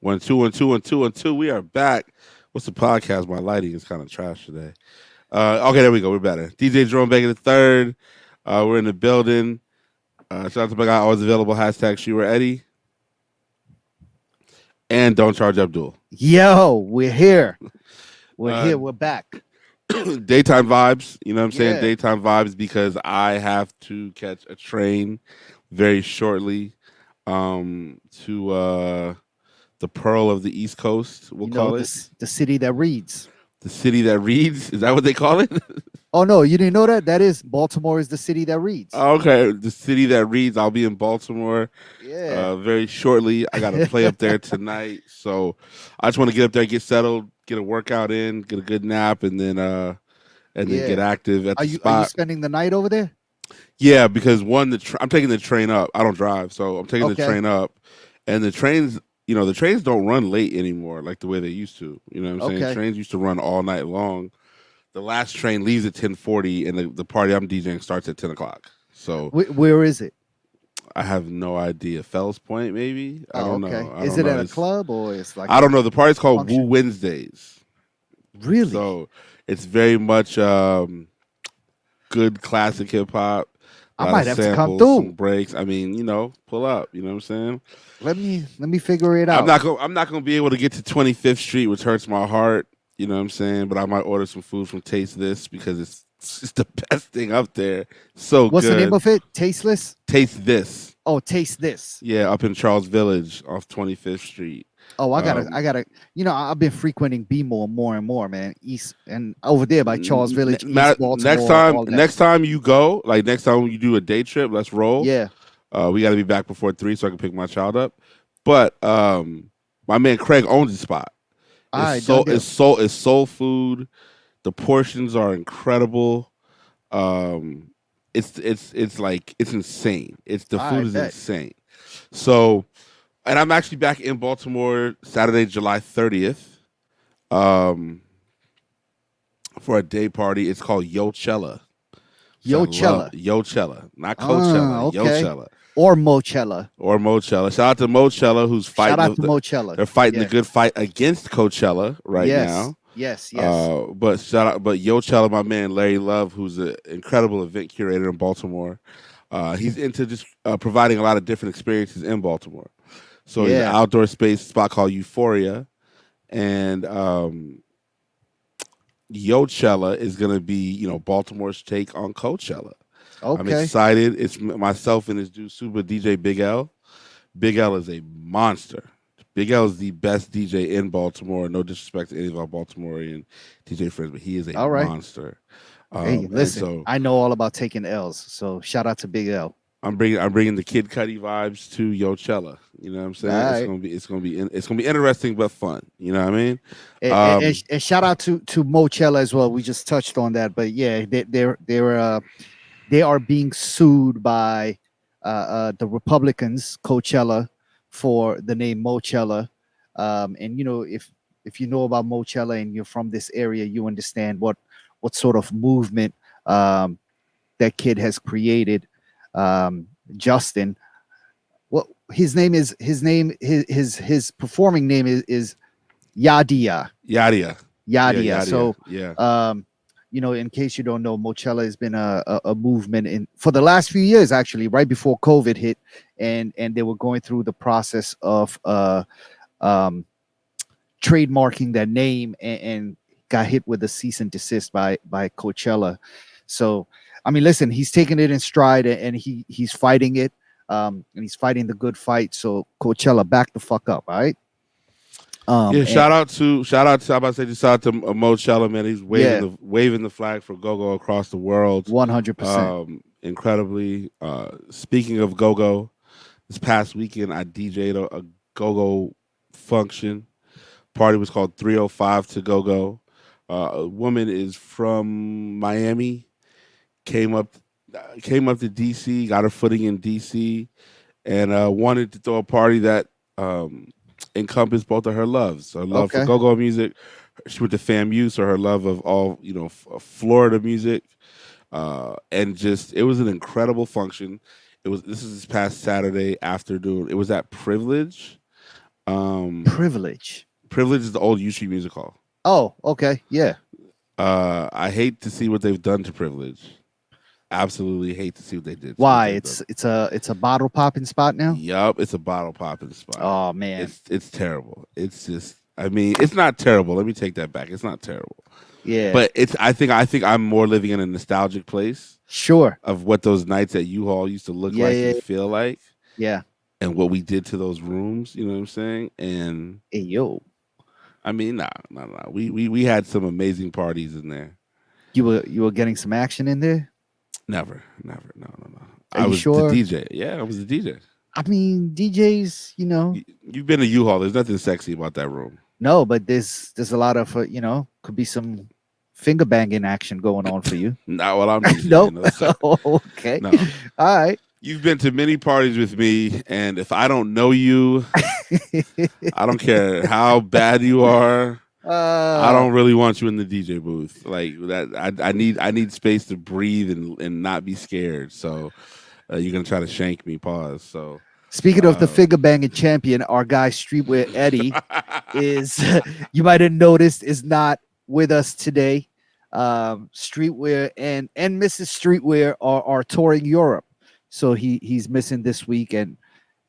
One, two, one, two, one, two, one, two. We are back. What's the podcast? My lighting is kind of trash today. Okay, there we go. We're better. DJ Jerome Baker the third. We're in the building. Shout out to my guy, always available. Hashtag Shewer Eddie. And don't charge Abdul. Yo, we're here. We're Uh, here. We're back. Daytime vibes. You know what I'm saying? Yeah. Daytime vibes because I have to catch a train very shortly to the pearl of the East Coast, we'll You know, call the, it. the city that reads. The city that reads. Is that what they call it? Oh, no, you didn't know that? That is Baltimore is the city that reads. Okay, the city that reads. I'll be in Baltimore Yeah. very shortly. I got to play up there tonight, so I just want to get up there, get settled, get a workout in, get a good nap, and then get Yeah. active at Are the you spot. spending the night over there? Yeah, because one, I'm taking the train up. I don't drive, so I'm taking the Okay. train up, and the trains don't run late anymore like the way they used to. You know what I'm saying? Okay. Trains used to run all night long. The last train leaves at 10:40, and the party I'm DJing starts at 10 o'clock. So Where is it? I have no idea. Fells Point, maybe. I Oh, don't okay. know. I Is don't it know. at a club or it's like I a don't know. The party's called Woo function? Wednesdays. Really? So it's very much good classic hip hop. A I lot of might have to come samples, some through. breaks. I mean, pull up. You know what I'm saying? Let me figure it I'm out. not going. I'm not going to be able to get to 25th Street, which hurts my heart. You know what I'm saying? But I might order some food from Taste This because it's the best thing up there. So What's the name good. of it? Tasteless? Taste This. Oh, taste this. Yeah, up in Charles Village off 25th Street. Oh, Um, I gotta. I've been frequenting B more and more, man. East and over there by Charles Village, East next Baltimore, time, all that. next time you go, like next time you do a day trip, let's roll. Yeah. We got to be back before 3 so I can pick my child up. But my man Craig owns the spot. All right, done deal. It's soul food. The portions are incredible. Um, it's like it's insane. It's the All food right, is bet. insane. So, and I'm actually back in Baltimore Saturday, July 30th, um, for a day party. It's called Yochella, which I love. Yochella. Yochella, not Ah, Coachella. okay. Yochella Or Mochella. or Mochella. Shout out to Mochella who's Shout fighting. out to Mochella. They're fighting the Yeah. good fight against Coachella right Yes. now. Yes. Yes. But shout out, but Yochella, my man Larry Love, who's an incredible event curator in Baltimore. He's into just providing a lot of different experiences in Baltimore. So he's an Yeah. outdoor space spot called Euphoria, and Yochella is going to be Baltimore's take on Coachella. I'm Okay. excited. It's myself and this dude, Super DJ Big L. Big L is a monster. Big L is the best DJ in Baltimore. No disrespect to any of our Baltimorean DJ friends, but he is a All right. monster. Hey, And listen. so I know all about taking L's. So shout out to Big L. I'm bringing the Kid Cudi vibes to Yochella. You know what I'm saying? All It's right. gonna be interesting but fun. You know what I mean? And shout out to Mochella as well. We just touched on that, but yeah, they are being sued by the Republicans, Coachella, for the name Mochella. And if you know about Mochella and you're from this area, you understand what sort of movement that kid has created. Justin, well, his performing name is Yadia. Yadia. Yeah, Yadia. Yadia. So Yeah. in case you don't know, Mochella has been a movement for the last few years, actually, right before COVID hit, and they were going through the process of um, trademarking their name and got hit with a cease and desist by Coachella. So, I mean, listen, he's taking it in stride and he's fighting it, and he's fighting the good fight. So, Coachella, back the fuck up, all right? Yeah, And, shout out to I'm about to say just shout out to Mochella, man. He's yeah, waving the flag for Go-Go across the world. 100%. Incredibly. Speaking of Go-Go, this past weekend I DJ'd a Go-Go function. Party was called 305 to Go-Go. A woman is from Miami, came up came up to DC, got her footing in DC, and wanted to throw a party that encompassed both of her loves: her love for Okay. go-go music. She went to FAMU, so her love of all Florida music, and just it was an incredible function. This is this past Saturday afternoon. It was at Privilege Um, Privilege. Privilege is the old U Street Music Hall. Oh, okay. Yeah. I hate to see what they've done to Privilege. Absolutely hate to see what they did. What Why? they've It's done. it's a it's a bottle popping spot now. Yup, it's a bottle popping spot. Oh man. It's terrible. It's just. I mean, it's not terrible. Let me take that back. It's not terrible, Yeah. but it's. I think I'm more living in a nostalgic place Sure. of what those nights at U-Haul used to look Yeah. like Yeah. and feel like, Yeah. and what we did to those rooms. You know what I'm saying? And Hey yo, I mean, nah. We had some amazing parties in there. you were getting some action in there. Never. No. Are I you was the sure? DJ. Yeah, I was the DJ. I mean, DJs. You've been to U-Haul. There's nothing sexy about that room. No, but there's a lot of could be some finger banging action going on for you. Not while I'm No. DJing. No, sir. Okay. No. All right. You've been to many parties with me, and if I don't know you, I don't care how bad you are. I uh, don't really want you in the DJ booth like that. I need space to breathe and not be scared. So you're gonna try to shank me. Pause. So Speaking of the uh, finger banging champion, our guy Streetwear Eddie is you might have noticed is not with us today. Streetwear and Mrs. Streetwear are touring Europe, so he's missing this week, and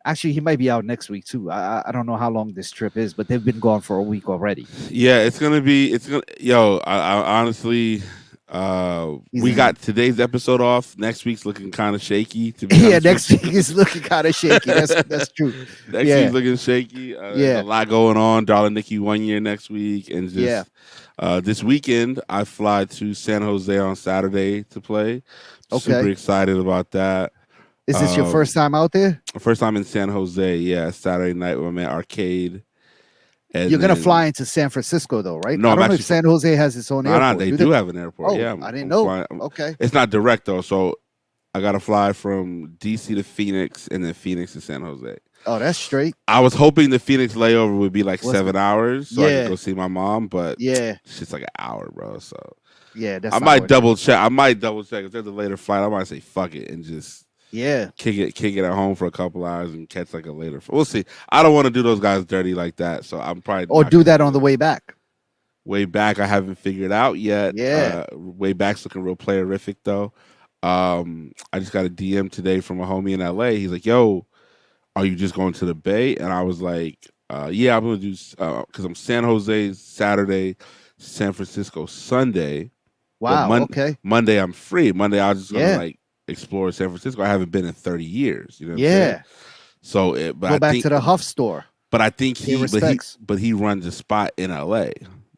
actually he might be out next week too. I don't know how long this trip is, but they've been gone for a week already. yeah, it's gonna be. It's gonna. Yo, I honestly. He's We in. got today's episode off. Next week's looking kind of shaky. To be Yeah, honest next with you. week is looking kind of shaky. That's true. Next week's Yeah, looking shaky. There's a yeah, lot going on. Darling Nikki 1 year next week, and yeah. just this weekend I fly to San Jose on Saturday to play. Super Okay. excited about that. Is this your first Um, time out there? First time in San Jose. Yeah, Saturday night with my man Arcade, and You're gonna fly then into San Francisco though, right? no, I I'm don't know if actually. San Jose has its own No, no, airport. they Do they? do have an airport. Oh, Yeah, I didn't I'm know. flying. Okay. It's not direct though, so I got to fly from DC to Phoenix and then Phoenix to San Jose. Oh, that's straight. I was hoping the Phoenix layover would be like What's 7 hours so I could yeah, go see my mom, but yeah, it's just like an hour, bro. So yeah. I That's not might worth it. double check. I might double check if there's a later flight. I might say fuck it and just Yeah. kick it at home for a couple hours and catch like a later. We'll see. I don't want to do those guys dirty like that, so I'm probably Or not do gonna that do on the that. way back. Way back, I haven't figured out yet. Yeah. Way back's looking real playerific though. I just got a DM today from a homie in LA. He's like, "Yo, are you just going to the Bay?" And I was like, "Yeah, I'm gonna do because I'm San Jose Saturday, San Francisco Sunday, but Wow. Okay. Monday I'm free. Monday I'm just gonna Yeah. like explore San Francisco. I haven't been in 30 years. You know what I'm saying? Yeah. So, Go back to the Huff store. but I think Pay respects. but he runs a spot in LA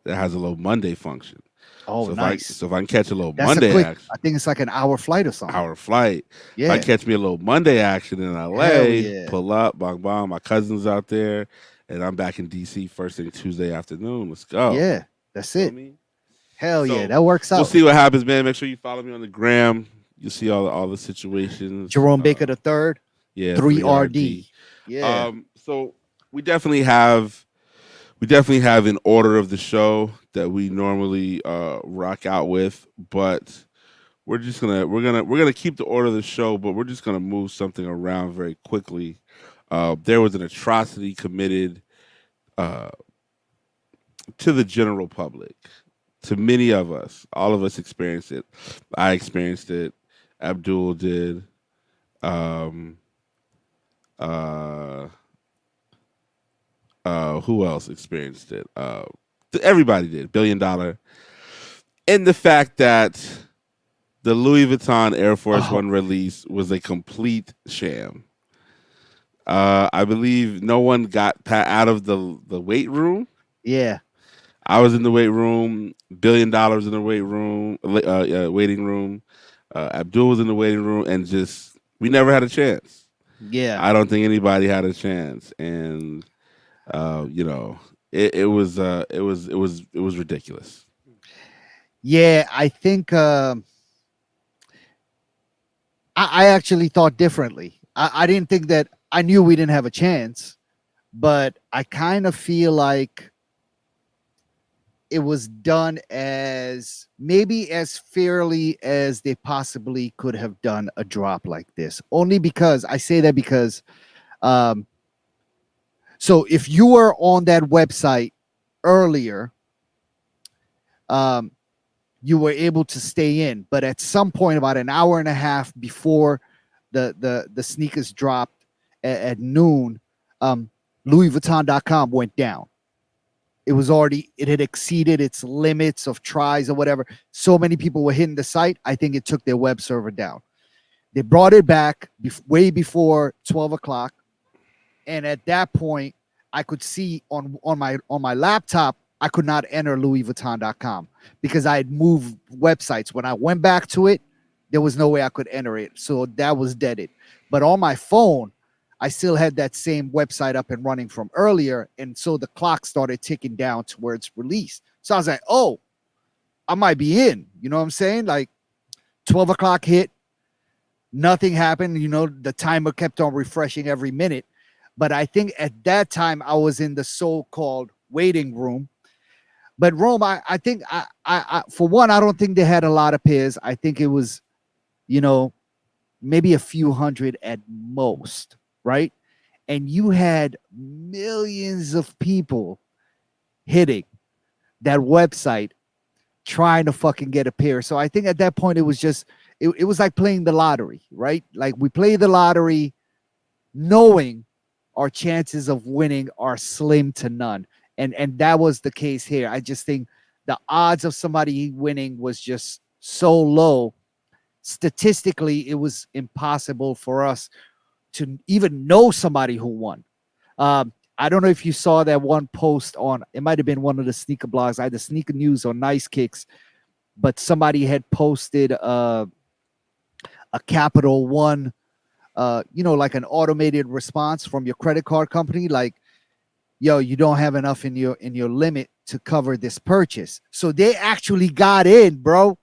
that has a little Monday function. Oh, So nice. if I can catch a little That's a Monday quick. action, I think it's like an hour flight or something. hour flight. If I Yeah. catch me a little Monday action in Hell LA, yeah. pull up, bong bong. My cousin's out there, and I'm back in DC first thing Tuesday afternoon. Let's go. Yeah. That's Feel it. me? Hell yeah. So That works we'll out. see what happens, man. Make sure you follow me on the gram. You'll see all the situations. Jerome Baker the third. Yeah, 3RD. Yeah. So we definitely have an order of the show that we normally rock out with, but we're gonna keep the order of the show, but we're just gonna move something around very quickly. There was an atrocity committed uh, to the general public, to many of us. All of us experienced it. I experienced it. Abdul did. Um, uh, who else experienced it? Everybody did. $1 billion. And the fact that the Louis Vuitton Air Force Oh, One release was a complete sham. I believe no one got out of the weight room. yeah. I was in the weight room. $1 billion in the waiting room. Abdul was in the waiting room, and just we never had a chance. Yeah. I don't think anybody had a chance, and you know, it was ridiculous. Yeah. I think I actually thought differently. I didn't think that I knew we didn't have a chance, but I kind of feel like it was done as maybe as fairly as they possibly could have done a drop like this. Only because I say that because um, So if you were on that website earlier, um, you were able to stay in. But at some point, about an hour and a half before the sneakers dropped at noon, um, LouisVuitton.com went down. It had exceeded its limits of tries or whatever. So many people were hitting the site. I think it took their web server down. They brought it back way before 12 o'clock. And at that point, I could see on my laptop, I could not enter LouisVuitton.com because I had moved websites. When I went back to it, there was no way I could enter it. So that was deaded. But on my phone, I still had that same website up and running from earlier. And so the clock started ticking down towards release. So I was like, oh, I might be in. You know what I'm saying? Like 12 o'clock hit, nothing happened. The timer kept on refreshing every minute. But I think at that time I was in the so-called waiting room. But Rome, I think for one, I don't think they had a lot of pairs. I think it was, you know, maybe a few hundred at most, right? And you had millions of people hitting that website trying to fucking get a pair. So I think at that point it was just it was like playing the lottery, right? Like we play the lottery knowing our chances of winning are slim to none. And that was the case here. I just think the odds of somebody winning was just so low. Statistically, it was impossible for us to even know somebody who won. I don't know if you saw that one post on, it might have been one of the sneaker blogs, either Sneaker News or Nice Kicks, but somebody had posted a Capital One, like an automated response from your credit card company, like, yo, you don't have enough in your limit to cover this purchase. So they actually got in, bro.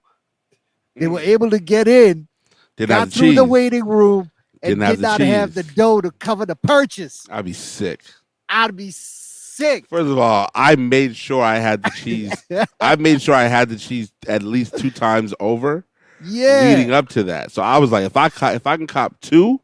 They were able to get in, Didn't have got the through the cheese. waiting room, Didn't and have did the not have the cheese. dough to cover the purchase. I'd be sick. I'd be sick. First of all, I made sure I had the cheese. I made sure I had the cheese at least 2 times over Yeah. leading up to that. So I was like, if I can cop two,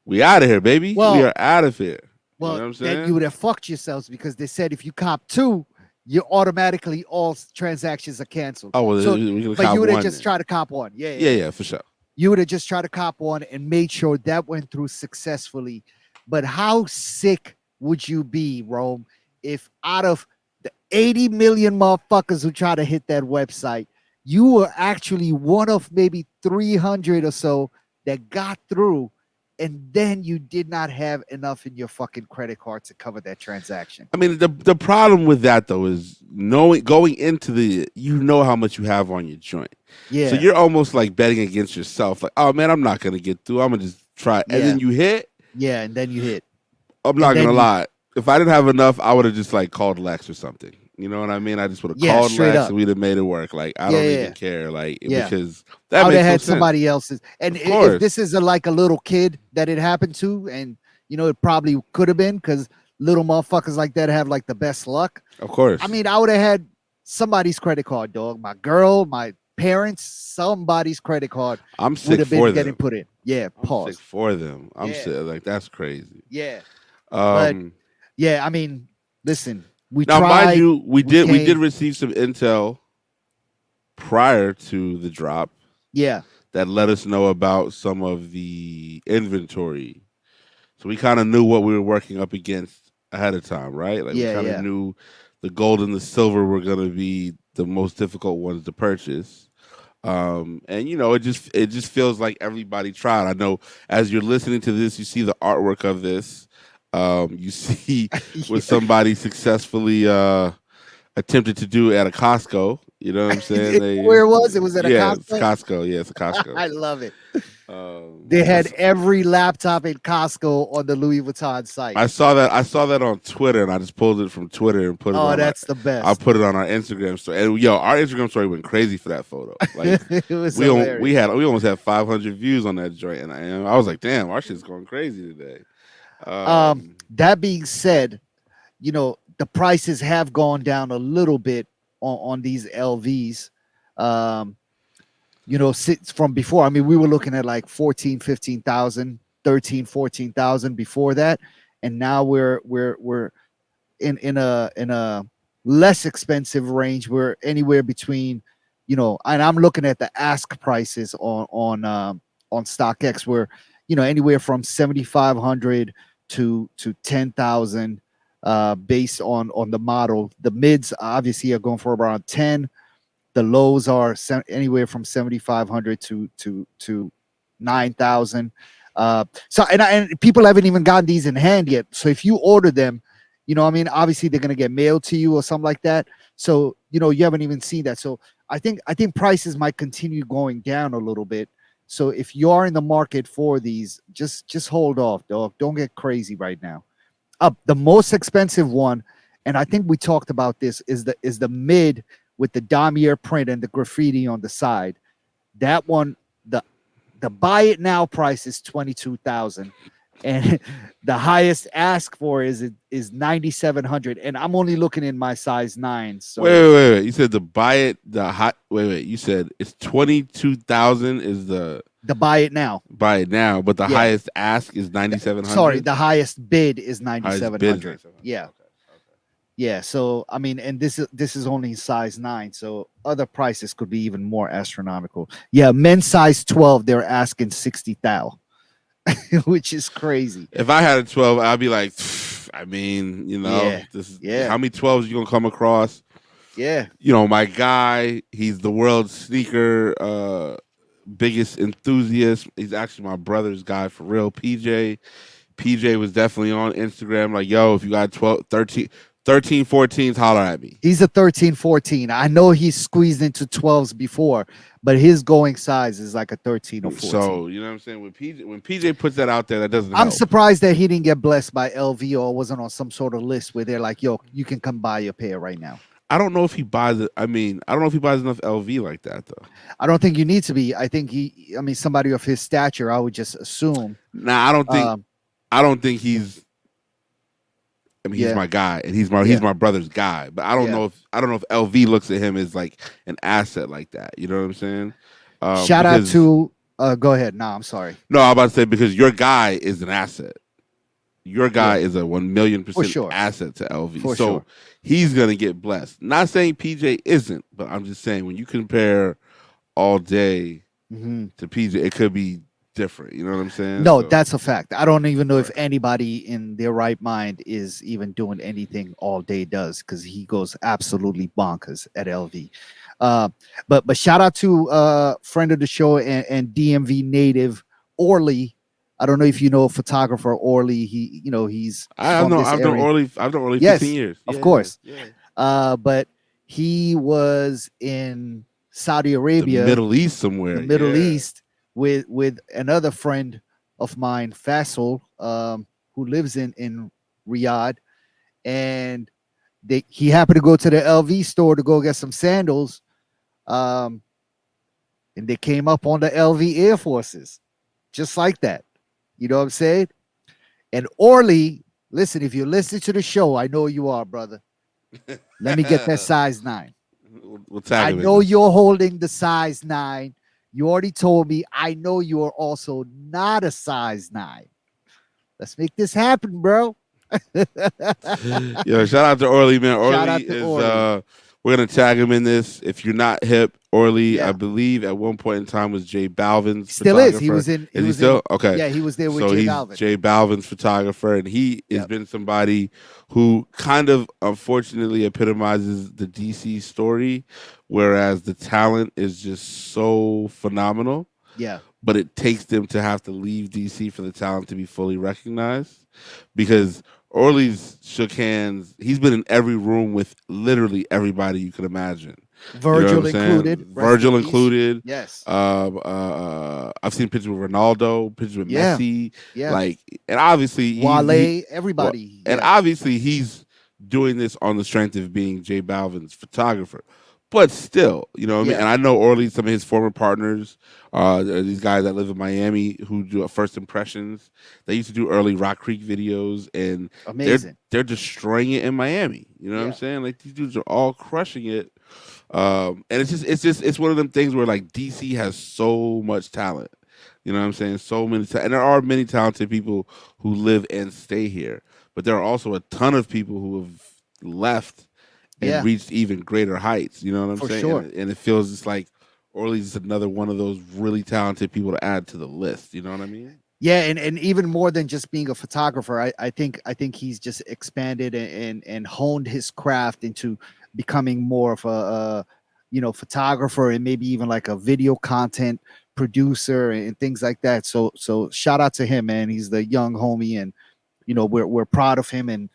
we out of here, baby. We Well, are out of here. You know well, what I'm then you saying? would have fucked yourselves because they said if you cop two, you automatically all transactions are canceled. Oh well, So, we can but you cop would have one just then. tried to cop one. Yeah, yeah, Yeah, yeah. yeah, for sure. You would have just tried to cop one and made sure that went through successfully. But how sick would you be, Rome, if out of the 80 million motherfuckers who try to hit that website, you were actually one of maybe 300 or so that got through, and then you did not have enough in your fucking credit card to cover that transaction? I mean, the problem with that though is knowing going into you know how much you have on your joint, so Yeah, you're almost like betting against yourself. Like, oh man, I'm not gonna get through. I'm gonna just try, and yeah, then you hit. yeah, and then you hit, I'm and not gonna then you, lie. If I didn't have enough, I would have just like called Lex or something. You know what I mean? I just would have yeah, called straight Lex up, and we'd have made it work. Like I yeah, don't yeah, even care. Like yeah. because I that would have makes no had sense. somebody else's. And Of if this course, is like a little kid that it happened to, and it probably could have been because little motherfuckers like that have like the best luck. of I course. mean, I would have had somebody's credit card, dog. My girl, my parents, somebody's credit card I'm would sick have been for getting them. put in. Yeah, I'm sick pause. for them. I'm Yeah, sick. Like that's crazy. yeah. But Um, yeah, I mean, listen, we Now, mind tried, you, we we did came. receive some intel prior to the drop Yeah, that let us know about some of the inventory. So we kind of knew what we were working up against ahead of time, right? Like we yeah, kind of yeah, knew the gold and the silver were going to be the most difficult ones to purchase. And it just feels like everybody tried. I know as you're listening to this, you see the artwork of this. You see what yeah. somebody successfully attempted to do at a Costco. You know what I'm saying? Where it was? It was at a Yeah, it's Costco. Costco. Yeah, it's a Costco. I love it. They had That's every laptop in Costco on the Louis Vuitton site. I saw that on Twitter, and I just pulled it from Twitter and put it Oh, on that's the I best. put it on our Instagram story. And yo, our Instagram story went crazy for that photo. Like It was hilarious. we almost had 500 views on that joint, and I was like, damn, our shit's going crazy today. That being said, the prices have gone down a little bit on these LVs. Um, from before. I mean, we were looking at like 14, 15,000, 13, 14,000 before that. and now we're in a less expensive range. We're anywhere between, and I'm looking at the ask prices on StockX. Where anywhere from 7,500 to 10,000, based on the model. The mids obviously are going for around 10. The lows are anywhere from 7,500 to 9,000. And people haven't even gotten these in hand yet. So if you order them, obviously they're gonna get mailed to you or something like that. So you haven't even seen that. So I think prices might continue going down a little bit. So if you are in the market for these, just hold off, dog. Don't get crazy right now. Up the most expensive one, and I think we talked about this, is the mid with the damier print and the graffiti on the side. That one, the buy it now price is 22,000, and the highest ask for is 9,700, and I'm only looking in my size 9. So Wait. You said the buy it the hot. Wait. You said it's 22,000 is the the buy it now, buy it now, but the yeah. highest ask is Sorry, 9,700. the highest bid is Highest bid is 9,700. 9,700. Yeah. Okay. Yeah, so I mean, and this is only size 9, so other prices could be even more astronomical. Yeah, men's size 12, they're asking 60,000, which is crazy. If I had a 12, I'd be like, I mean, Yeah, this is yeah, how many 12s you gonna come across? yeah. My guy, he's the world's sneaker biggest enthusiast. He's actually my brother's guy for real, PJ. PJ was definitely on Instagram like, yo, if you got 12, 13, 14s, holler at me. He's a 13, 14. I know he's squeezed into 12s before, but his going size is like a 13 or 14. So, you know what I'm saying? When PJ puts that out there, that doesn't I'm help. surprised that he didn't get blessed by LV or wasn't on some sort of list where they're like, yo, you can come buy a pair right now. I don't know if he buys it. I mean, I don't know if he buys enough LV like that though. I don't think you need to be. I think somebody of his stature, I would just assume. Nah, I don't think Um, I don't think he's I mean, he's yeah, my guy, and he's yeah, my brother's guy. But yeah. I don't know if LV looks at him as like an asset like that. You know what I'm saying? Shout out Because to, go ahead. No, I'm sorry. no, I'm about to say because your guy is an asset. Your guy Yeah, is a 1,000,000% for sure. asset to LV. For So sure. he's gonna get blessed. Not saying PJ isn't, but I'm just saying when you compare all day Hmm. to PJ, it could be different. You know what I'm saying? No, So that's a fact. I don't even know if right. anybody in their right mind is even doing anything all day does, because he goes absolutely bonkers at LV. Uh, but shout out to friend of the show and DMV native Orly. I don't know if you know photographer Orly. He's I've from known this area. I've known Orly 15 Yes, years. of Yeah, course. yeah. But he was in Saudi The Arabia, Middle East the somewhere. Middle Yeah. East, with another friend of mine, Faisal, who lives in Riyadh, and he happened to go to the LV store to go get some sandals, um, and they came up on the LV Air Forces, just like that. You know what I'm saying? And Orly, listen, if you listen to the show, I know you are, brother. Let me get that size 9. We'll tag I him in know this. you're holding the size 9. You already told me. I know you are also not a size 9. Let's make this happen, bro. Yo, shout out to Orly, man. Shout Orly out to is Orly. we're gonna tag him in this. If you're not hip, Orly, I Yeah, believe at one point in time was Jay Balvin's he still is. He photographer. was in. He Is he was in. still? Okay. Yeah, he was there with So J he's Balvin. Jay Balvin's photographer, and he has Yep. been somebody who kind of unfortunately epitomizes the DC story, whereas the talent is just so phenomenal, Yeah. but it takes them to have to leave DC for the talent to be fully recognized because Orly's shook hands. He's been in every room with literally everybody you could imagine. You know what I'm Virgil included. saying? Rest in Virgil peace. included. Yes. I've seen pictures with Ronaldo, pictures with Yeah. Messi, Yeah. like, and obviously Wale. well, Everybody. and Yeah. obviously he's doing this on the strength of being J Balvin's photographer. But still, you know what I mean? Yeah. And I know Orly, some of his former partners, these guys that live in Miami who do first impressions. They used to do early Rock Creek videos, and Amazing. they're destroying it in Miami. You know what I'm Yeah. saying? Like these dudes are all crushing it. And it's one of them things where like DC has so much talent. You know what I'm saying? So many, and there are many talented people who live and stay here. but there are also a ton of people who have left and Yeah, reached even greater heights. You know what I'm for saying? sure. And it feels just like Orly's just another one of those really talented people to add to the list. You know what I mean? Yeah, and even more than just being a photographer, I think he's just expanded and honed his craft into becoming more of a photographer and maybe even like a video content producer and things like that. So shout out to him, man. He's the young homie, and we're proud of him. And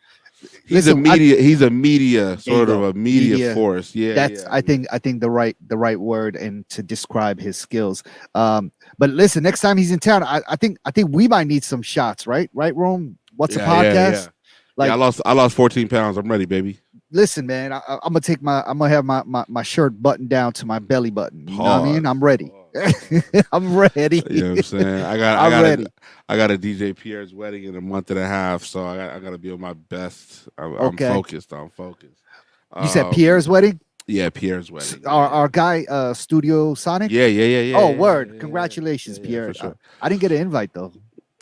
listen, He's a media there you sort of go, a media media. force. Yeah, That's yeah. I think the right word and to describe his skills. But listen, next time he's in town, I think we might need some shots, right, Rome? What's a Yeah, yeah, yeah. podcast? Yeah, Like, I lost 14 pounds. I'm ready, baby. listen, man, I'm gonna have my shirt buttoned down to my belly button. You know what I mean? I'm Pause. ready. Pause. I'm ready. You know what I'm saying? I'm ready. I got a DJ Pierre's wedding in a month and a half, so I got to be on my best. I'm Okay. focused. I'm focused. You said Pierre's wedding? Yeah, Pierre's wedding. Our guy, Studio Sonic. Yeah, yeah, yeah, yeah, Oh, yeah, yeah, word! yeah, yeah, Congratulations, yeah, yeah, Pierre. for sure. I didn't get an invite though.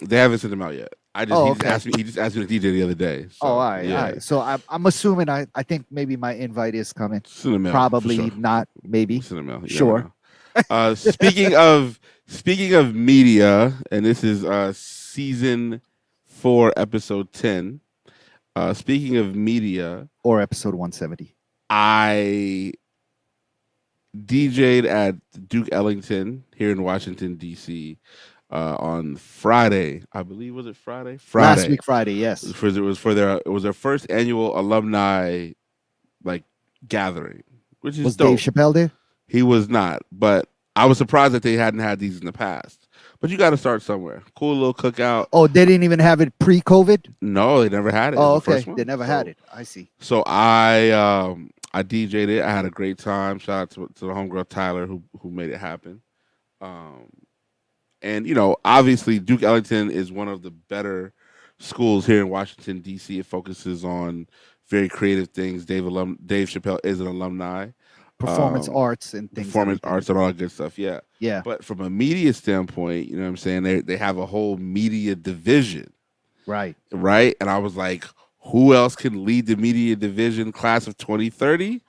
They haven't sent them out yet. Oh, okay. He just asked me to DJ the other day. Oh, all So right, all yeah, right. So I'm assuming I think maybe my invite is coming. send them out for Probably sure. not. Maybe. Send them out. You never Sure. know. Speaking of media, and this is season 4, episode 10. Speaking of media, Or episode 170. I DJ'd at Duke Ellington here in Washington D.C. On Friday. I believe was it Friday? Last Friday. week Friday. Yes. It was their first annual alumni like gathering, which is Was Dave dope. Chappelle there? He was not, but I was surprised that they hadn't had these in the past. But you got to start somewhere. Cool little cookout. Oh, they didn't even have it pre-COVID. No, they never had it. It was Oh, the okay. first one. They never had it. I see. So I DJ'd it. I had a great time. Shout out to the homegirl Tyler who made it happen. Um, and obviously Duke Ellington is one of the better schools here in Washington D.C. It focuses on very creative things. Dave Chappelle is an alumni. Performance Um, arts and things. Performance Everything. arts and all that good stuff. Yeah. Yeah. But from a media standpoint, you know what I'm saying? They have a whole media division, Right. right? And I was like, who else can lead the media division class of 2030?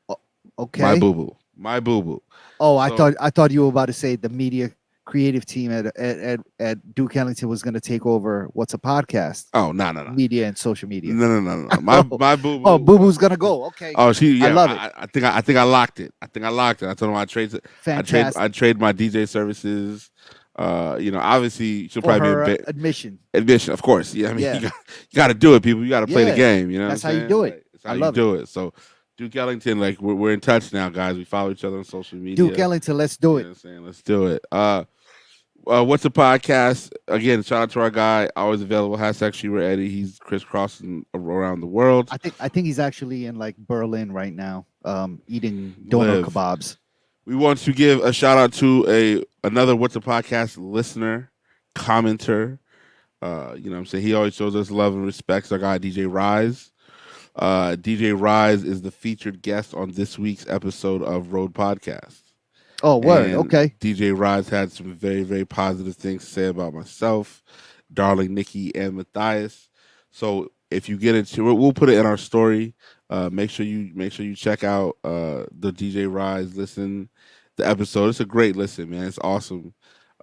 My Okay. boo boo. My boo boo. Oh, So I thought you were about to say the media creative team at Duke Ellington was going to take over. What's a podcast? oh no no no. Media and social media. No. Oh, My boo oh, boo. Boo Boo's gonna go. Okay, Oh, she I yeah. love it. I think I locked it. I think I locked it. I told him Fantastic I trade my DJ services. Obviously she'll for probably her be admission. admission, of course. Yeah, I mean Yeah, you got to do it, people. You got to play the yeah, game. You know what I'm that's how you saying? do it. Like, it's I how you love it. do it. So Duke Ellington, like we're in touch now, guys. We follow each other on social media. Duke Ellington, let's do You know it. what I'm saying? Let's do it. What's a podcast? Again, shout out to our guy, always available. Hashtag Shira Eddie. He's crisscrossing around the world. I think he's actually in like Berlin right now, eating doner Live. kebabs. We want to give a shout out to another What's a Podcast listener, commenter. You know what I'm saying? He always shows us love and respects our guy DJ Rise. DJ Rise is the featured guest on this week's episode of Road Podcast. Oh, word. And Okay. DJ Rise had some very, very positive things to say about myself, darling Nikki, and Matthias. So if you get into it, we'll put it in our story. Make sure you check out the DJ Rise listen the episode. It's a great listen, man. It's awesome.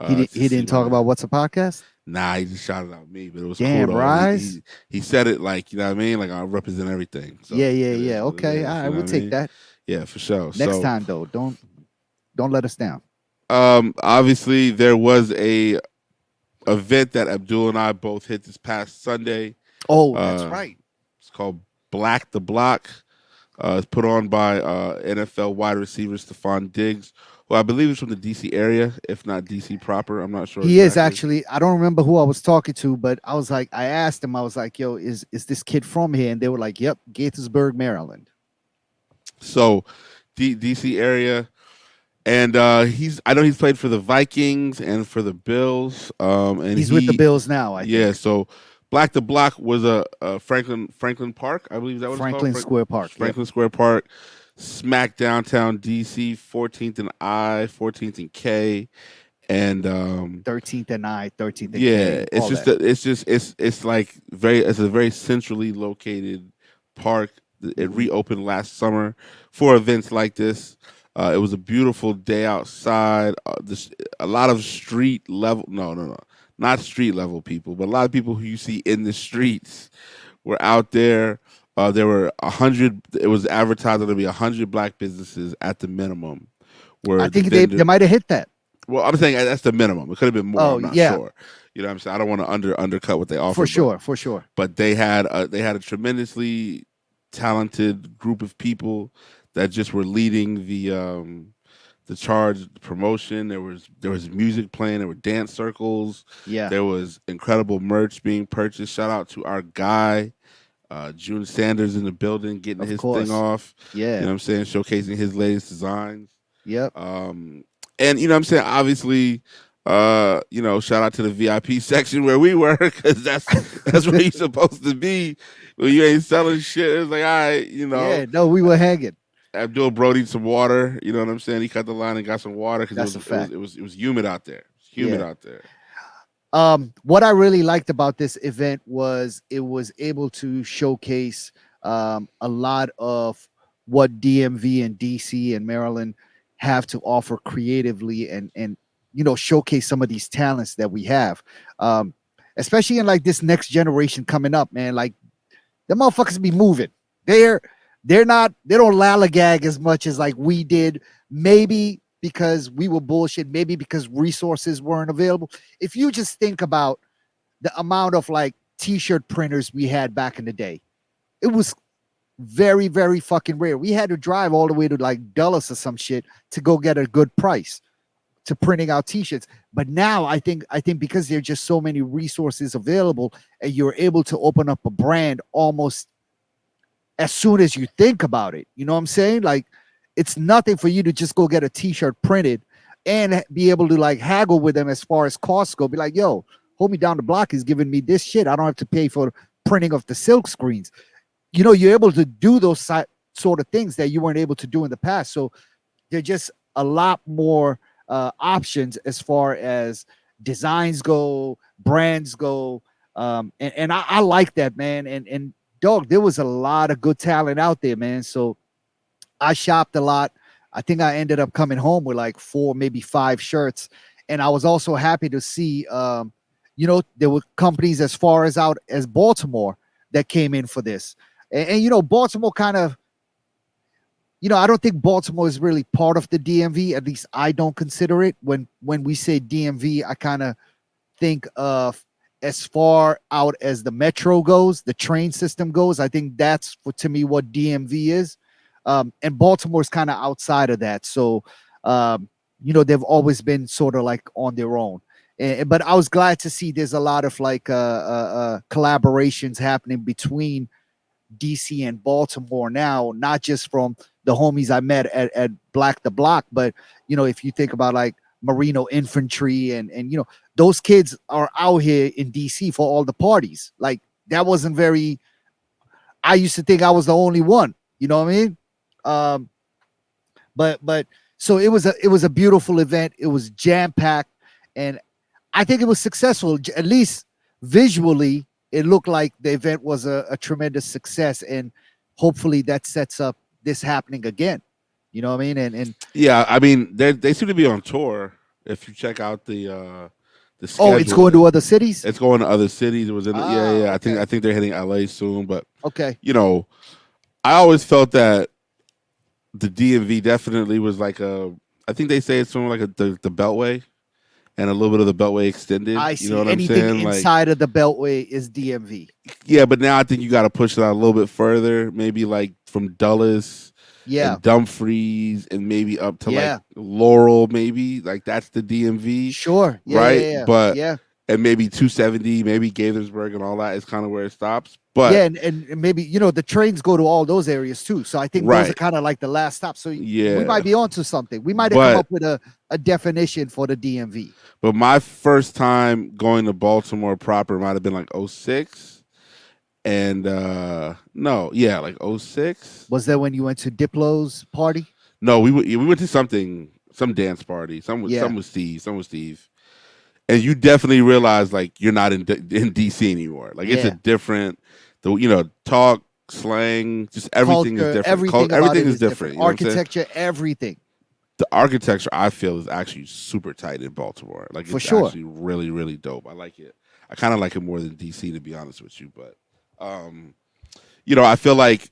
He didn't talk about what's a podcast. Nah, he just shouted out me, but it was Damn, cool though. Rise. He said it like, you know what I mean? Like I represent everything. So Yeah, it is yeah. what it Okay, is, all you right, know we'll what I take mean? that Yeah, for sure. next So time though. Don't let us down. obviously there was a event that Abdul and I both hit this past Sunday. Oh, that's Uh, right. It's called Black the Block. It's put on by NFL wide receiver Stephon Diggs, who I believe is from the DC area, if not DC proper. I'm not sure. He is exactly. actually. I don't remember who I was talking to, but I asked him. I was like, "Yo, is this kid from here?" And they were like, "Yep, Gaithersburg, Maryland." So, DC area, and I know he's played for the Vikings and for the Bills. And He's with the Bills now. I Yeah. think. So, Black the Block was a Franklin Park, I believe that was Franklin called. Square Park. Yep. Franklin Square Park, smack downtown DC, 14th and 14th and K. and 13th and I, 13th and yeah, K, all that. it's like very it's a very centrally located park. It Hmm. reopened last summer for events like this. It was a beautiful day outside. A lot of street level, no, not street level people, but a lot of people who you see in the streets were out there. There were 100. It was advertised to be 100 black businesses at the minimum. I Where the think they vendor, might have hit that. well, I'm saying that's the minimum. It could have been more. Oh I'm not yeah, sure. You know what I'm saying? I don't want to undercut what they for offered, sure, for sure. but they had a tremendously talented group of people that just were leading the charge, the promotion. There was music playing. There were dance circles. Yeah, There was incredible merch being purchased. Shout out to our guy, June Sanders, in the building, getting of his thing course. off. You Yeah. know what I'm saying? Showcasing his latest designs. Yep. Um, and you know what I'm saying? Obviously, shout out to the VIP section where we were, because that's where you're supposed to be when you ain't selling shit. It's like, all right, Yeah. No, we were hanging. Abdul Brody some water. You know what I'm saying? He cut the line and got some water because That's a fact. it was humid out there. It's humid Yeah. out there. What I really liked about this event was it was able to showcase a lot of what DMV and DC and Maryland have to offer creatively, and showcase some of these talents that we have, um, especially in like this next generation coming up, man. Like the motherfuckers be moving. They're they don't lollygag as much as like we did. Maybe because we were bullshit. Maybe because resources weren't available. If you just think about the amount of like t-shirt printers we had back in the day, it was very very fucking rare. We had to drive all the way to like Dulles or some shit to go get a good price to printing out t-shirts. But now I think because there are just so many resources available, and you're able to open up a brand almost as soon as you think about it. You know what I'm saying? Like it's nothing for you to just go get a t-shirt printed and be able to like haggle with them as far as costs go. Be like, yo, hold me down the block is giving me this shit. I don't have to pay for printing of the silk screens. You're able to do those sort of things that you weren't able to do in the past. So they're just a lot more options as far as designs go, brands go, and I like that, man. And dog, there was a lot of good talent out there, man. So I shopped a lot. I think I ended up coming home with like four, maybe five shirts, and I was also happy to see, there were companies as far as out as Baltimore that came in for this, and Baltimore kind of, I don't think Baltimore is really part of the DMV. At least I don't consider it. When we say DMV, I kind of think of as far out as the metro goes, the train system goes. I think that's to me what DMV is. And Baltimore's kind of outside of that. So, they've always been sort of like on their own. But I was glad to see there's a lot of like collaborations happening between DC and Baltimore now, not just from the homies I met at Black the Block, but if you think about like Marino Infantry and those kids are out here in DC for all the parties. Like that wasn't very. I used to think I was the only one. You know what I mean? Um, but so it was a beautiful event. It was jam packed, and I think it was successful. At least visually, it looked like the event was a tremendous success, and hopefully that sets up this happening again. You know what I mean? And Yeah, I mean they seem to be on tour. If you check out the oh, it's going to schedule, other cities. it's going to other cities. It was in Ah, yeah. okay, I think they're hitting LA soon, but okay. you know, I always felt that the DMV definitely was like a. I think they say it's sort of like the Beltway and a little bit of the Beltway extended. I You know see. what I'm Anything saying? Like, inside of the Beltway is DMV. yeah, but now I think you got to push it out a little bit further. Maybe like from Dulles Yeah, and Dumfries and maybe up to like yeah, Laurel. Maybe like that's the DMV, sure. Yeah, yeah, right? yeah, But yeah. and maybe 270, maybe Gaithersburg and all that is kind of where it stops. But Yeah, and maybe the trains go to all those areas too. So I think those are right, kind of like the last stop. So we might yeah. be onto something. We might have come But up with a definition for the DMV. my first time going to Baltimore proper might have been like '06, and no, yeah, like '06. Was that when you went to Diplo's party? No, we went to something. some dance party, Yeah, some with Steve, and you definitely realize like you're not in DC anymore. Like it's a yeah. different, the talk, slang, just everything is Culture, different. everything about Everything it is is different. different. You know what I'm saying? Architecture, everything, The architecture I feel is actually super tight in Baltimore. Like for it's sure. actually really really dope. I like it. I kind of like it more than DC to be honest with you, but um, I feel like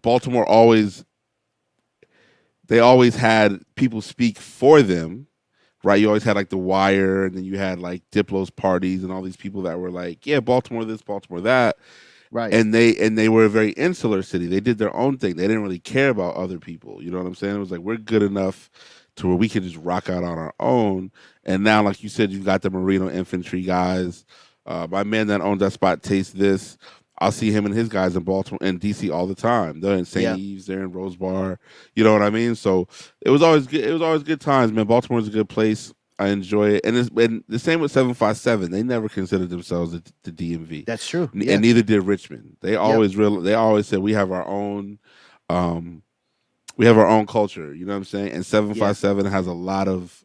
Baltimore always they always had people speak for them, right? You always had like The Wire, and then you had like Diplo's parties and all these people that were like, yeah, Baltimore this, Baltimore that, Right. and they were a very insular city. They did their own thing. They didn't really care about other people. You know what I'm saying? It was like we're good enough to where we can just rock out on our own. And now, like you said, you got the Marino Infantry guys. My man that owns that spot, Taste This. I'll see him and his guys in Baltimore and DC all the time. They're in St. Yeah. Eves, they're in Rose Bar. You know what I mean? So it was always good. It was always good times, man. Baltimore's a good place. I enjoy it, and the same with 757. They never considered themselves the DMV, That's true. and Yeah. neither did Richmond. Yep. They always said um, we have our own culture. You know what I'm saying? And Yeah. 757 has a lot of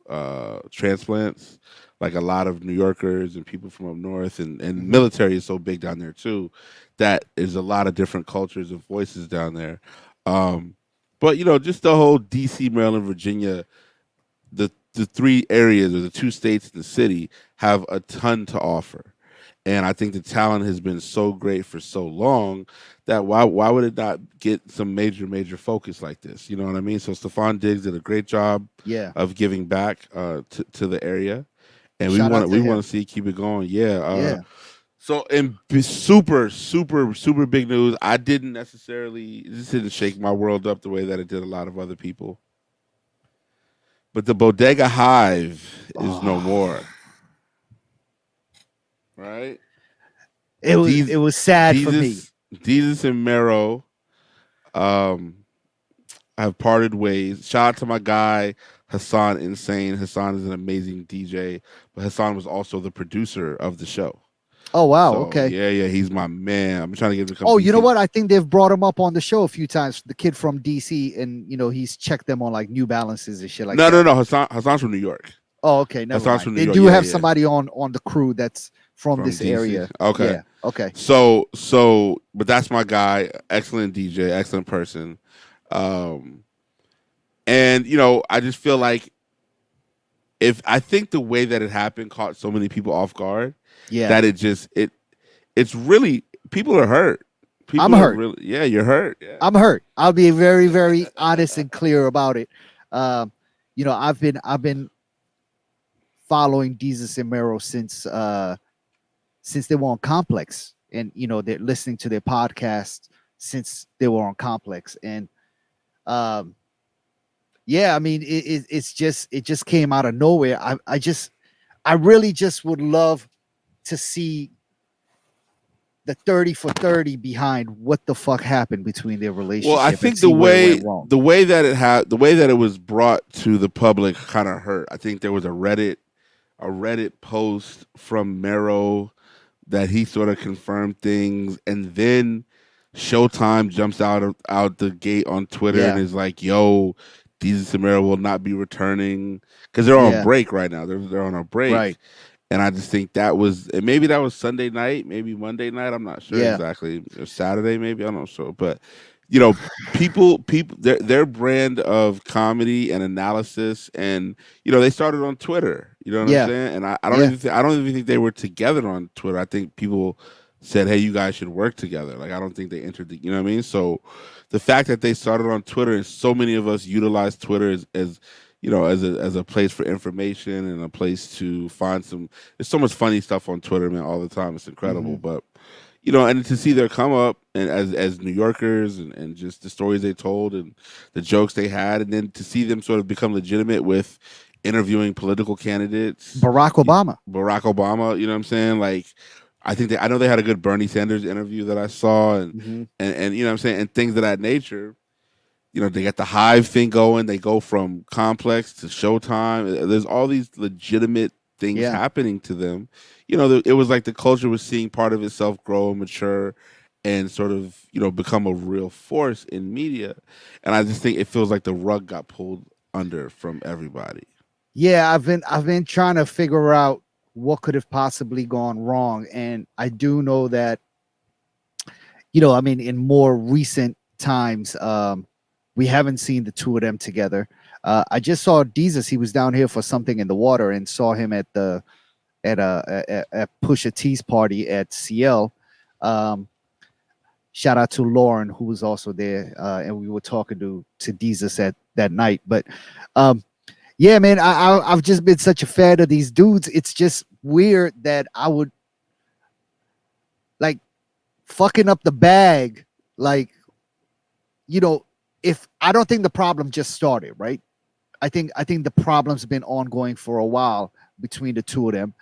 transplants, like a lot of New Yorkers and people from up north, and Hmm. military is so big down there too, that there's a lot of different cultures and voices down there. Um, but just the whole DC, Maryland, Virginia, the three areas or the two states in the city have a ton to offer. And I think the talent has been so great for so long that why would it not get some major focus like this? You know what I mean? So Stephon Diggs did a great job Yeah. of giving back to the area, and we Shout out want to we want him. to see keep it going. Yeah. Yeah. So in super big news, I didn't necessarily this didn't shake my world up the way that it did a lot of other people. But the Bodega Hive is no Oh, more, right? it These was sad for me. Jesus and Mero um have parted ways. Shout out to my guy Hassan Insane. Hassan is an amazing DJ, but Hassan was also the producer of the show. Oh wow. So Okay. yeah, he's my man. I'm trying to get him to come Oh, you know DC. what? I think they've brought him up on the show a few times. The kid from DC, and he's checked them on like New Balances and shit like No, no, that. no. Hassan's from New York. Oh, okay. Never Hassan's mind. from New They York. do Yeah, have yeah. somebody on the crew that's from From this DC. area. Okay. Yeah. Okay. But that's my guy. Excellent DJ, excellent person. Um, and I just feel like if I think the way that it happened caught so many people off guard Yeah. that it's really people are hurt. I'm People are hurt. really you're hurt. Yeah. I'm hurt. I'll be very, very honest and clear about it. Um, I've been following Jesus and Mero since they were on Complex, and they're listening to their podcast since they were on Complex, and um, yeah, I mean, it just came out of nowhere. I really just would love to see the 30 for 30 behind what the fuck happened between their Well, I relationship and think the see where it way went wrong. the way that the way that it was brought to the public kind of hurt. I think there was a Reddit post from Mero that he sort of confirmed things, and then Showtime jumps out the gate on Twitter and Yeah, is like, "Yo, Jesus Samara will not be returning because they're on yeah, break right now. They're on a break." right, And I just think that was, and maybe that was Sunday night, maybe Monday night. I'm not sure yeah. exactly. Or Saturday, maybe I'm not sure. But you know, people, their brand of comedy and analysis, and they started on Twitter. You know what I'm Yeah, saying? And I don't yeah. I don't even think they were together on Twitter. I think people said, "Hey, you guys should work together." Like I don't think they entered the, you know what I mean? So the fact that they started on Twitter and so many of us utilize Twitter as as a place for information and a place to find some. There's so much funny stuff on Twitter, man, all the time. It's incredible, Hmm. but and to see their come up and as New Yorkers and just the stories they told and the jokes they had, and then to see them sort of become legitimate with interviewing political candidates, Barack Obama. Barack Obama. You know what I'm saying? Like, I know they had a good Bernie Sanders interview that I saw, and Hmm. and you know what I'm saying, and things of that nature. They got the Hive thing going. They go from Complex to Showtime. There's all these legitimate things Yeah. happening to them. It was like the culture was seeing part of itself grow and mature and sort of, become a real force in media. And I just think it feels like the rug got pulled under from everybody. Yeah, I've been trying to figure out what could have possibly gone wrong, and I do know that I mean, in more recent times, we haven't seen the two of them together. I just saw Jesus. He was down here for something in the water, and saw him at Pusha T's party at CL. Um, Shout out to Lauren, who was also there, and we were talking to Jesus at that night. But yeah, man, I've just been such a fan of these dudes. It's just weird that I would like fucking up the bag, like you know, if I don't think the problem just started, right? I think the problem's been ongoing for a while between the two of them.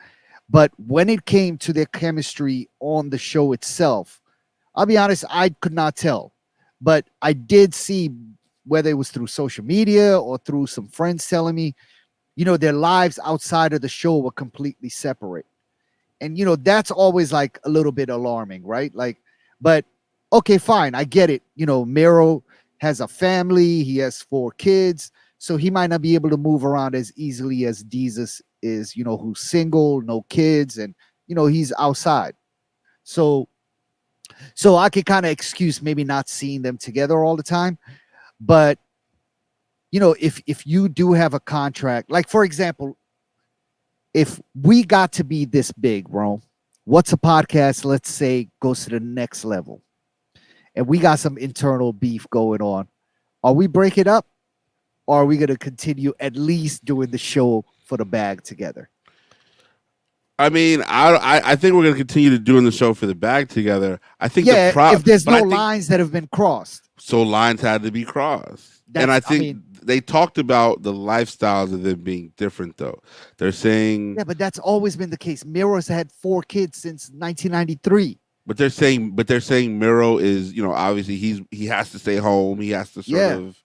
But when it came to their chemistry on the show itself, I'll be honest, I could not tell. But I did see, whether it was through social media or through some friends telling me, their lives outside of the show were completely separate. And that's always like a little bit alarming, right? Like, but okay, fine, I get it. Miro has a family, he has 4 kids, so he might not be able to move around as easily as Jesus is, who's single, no kids, and he's outside. So so I could kind of excuse maybe not seeing them together all the time. But if you do have a contract, like for example, if we got to be this big, bro, what's a podcast, let's say, goes to the next level, and we got some internal beef going on, are we breaking up, or are we going to continue at least doing the show for the bag together? I mean, I think we're gonna continue to doing the show for the bag together. I think the Yeah, if there's but no I think lines that have been crossed. so lines had to be crossed, and That's, I I think mean, they talked about the lifestyles of them being different. Though they're saying, yeah, but that's always been the case. Miro's had 4 kids since 1993. but they're saying Miro is, obviously he has to stay home. He has to sort Yeah, of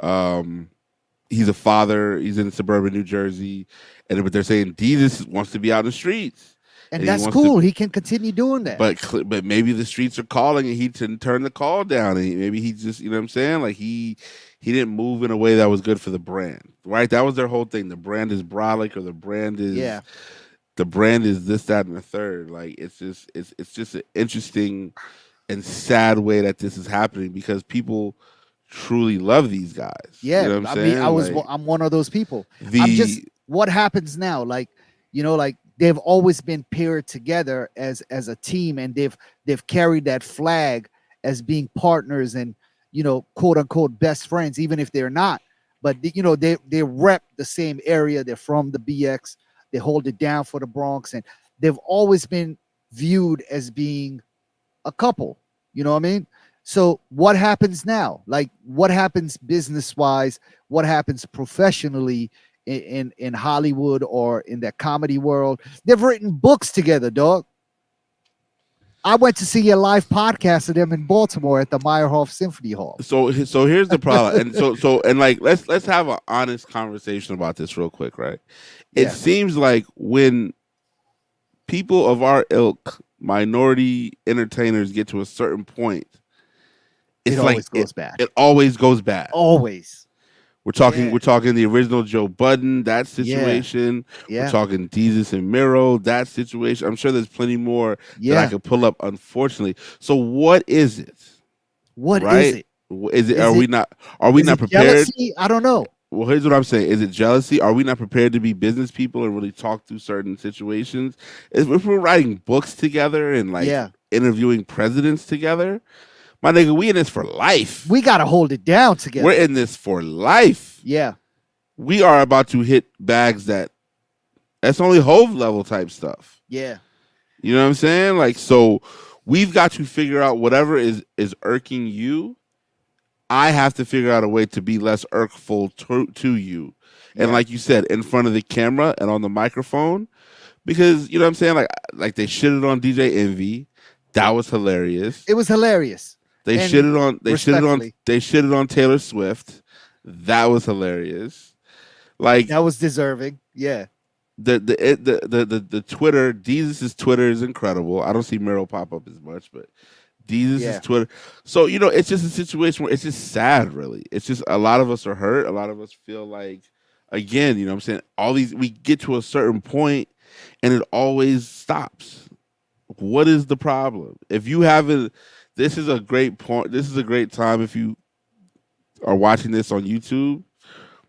um he's a father. He's in suburban New Jersey, and but they're saying Jesus wants to be out in the streets, and and he that's wants to. cool. He can continue doing that. But maybe the streets are calling, and he didn't turn the call down, and maybe he just, what I'm saying, like he didn't move in a way that was good for the brand, right? That was their whole thing. The brand is brolic, or Yeah, the brand is this, that, and the third. Like it's just an interesting and sad way that this is happening, because people truly love these guys. You yeah. know what I'm I mean, saying? Like I'm one of those people. I'm just, the what happens now? Like, like they've always been paired together as a team, and they've carried that flag as being partners and quote unquote best friends, even if they're not. But they rep the same area. They're from the BX. They hold it down for the Bronx, and they've always been viewed as being a couple. You know what I mean? So what happens now? Like, what happens business wise? What happens professionally in Hollywood or in that comedy world? They've written books together, dog. I went to see a live podcast of them in Baltimore at the Meyerhoff Symphony Hall. so here's the problem, and and like let's have an honest conversation about this real quick, right? It Yeah, seems like when people of our ilk, minority entertainers, get to a certain point, it it's like always goes bad. it always goes bad. Always. We're talking Yeah, we're talking the original Joe Budden, that yeah, situation. We're yeah, talking Jesus and Miro, that situation. I'm sure there's plenty more that I yeah. could pull up, unfortunately. So what is it? What is Right? it? Is it Is it are we is not it prepared? jealousy? I don't know. Well, here's what I'm saying. Is it jealousy? Are we not prepared to be business people and really talk through certain situations? If we're writing books together and like Yeah, interviewing presidents together, my nigga, we in this for life. we got to hold it down We're together. in this for life. Yeah, We are about to hit bags that's only Hove level type stuff. yeah, You know what I'm saying? Like, so we've got to figure out whatever is irking you. I have to figure out a way to be less irkful to you. And yeah. like you said, in front of the camera and on the microphone, because you know what I'm saying? Like they shitted on DJ Envy. That was hilarious. It was hilarious. They And shitted on respectfully, they shitted on Taylor Swift. That was hilarious. Like that was deserving. Yeah. the Twitter, Jesus's Twitter is incredible. I don't see Meryl pop up as much, but Jesus' Yeah. Twitter. So, it's just a situation where it's just sad, really. It's just a lot of us are hurt. A lot of us feel like, again, I'm saying, all these, we get to a certain point and it always stops. What is the problem? If you haven't, this is a great point. This is a great time if you are watching this on YouTube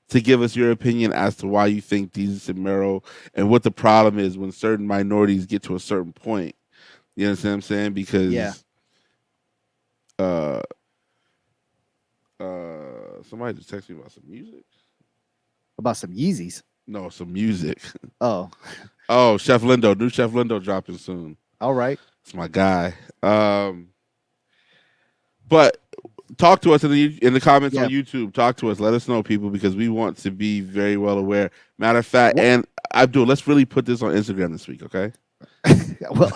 to give us your opinion as to why you think Jesus and Mero and what the problem is when certain minorities get to a certain point. You understand what I'm saying? Yeah. Because uh somebody just texted me about some music. About some Yeezys. No, some music. Oh, Oh, Chef Lindo, new Chef Lindo dropping soon. all right. It's my guy. But talk to us in the comments on Yeah. YouTube. Talk to us. Let us know, people, because we want to be very well aware. Matter of fact, What? and Abdul, let's really put this on Instagram this week, okay? Well,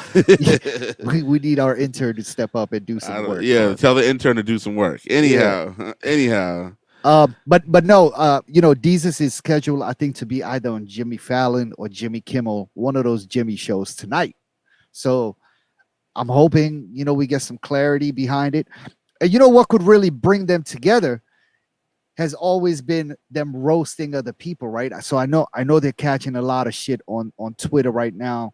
we need our intern to step up and do some work for Yeah, us. tell the intern to do some work. Yeah. Anyhow. But no, Deezus is scheduled, I think, to be either on Jimmy Fallon or Jimmy Kimmel, one of those Jimmy shows tonight. So I'm hoping, we get some clarity behind it. And you know what could really bring them together has always been them roasting other people, right? So I know they're catching a lot of shit on Twitter right now.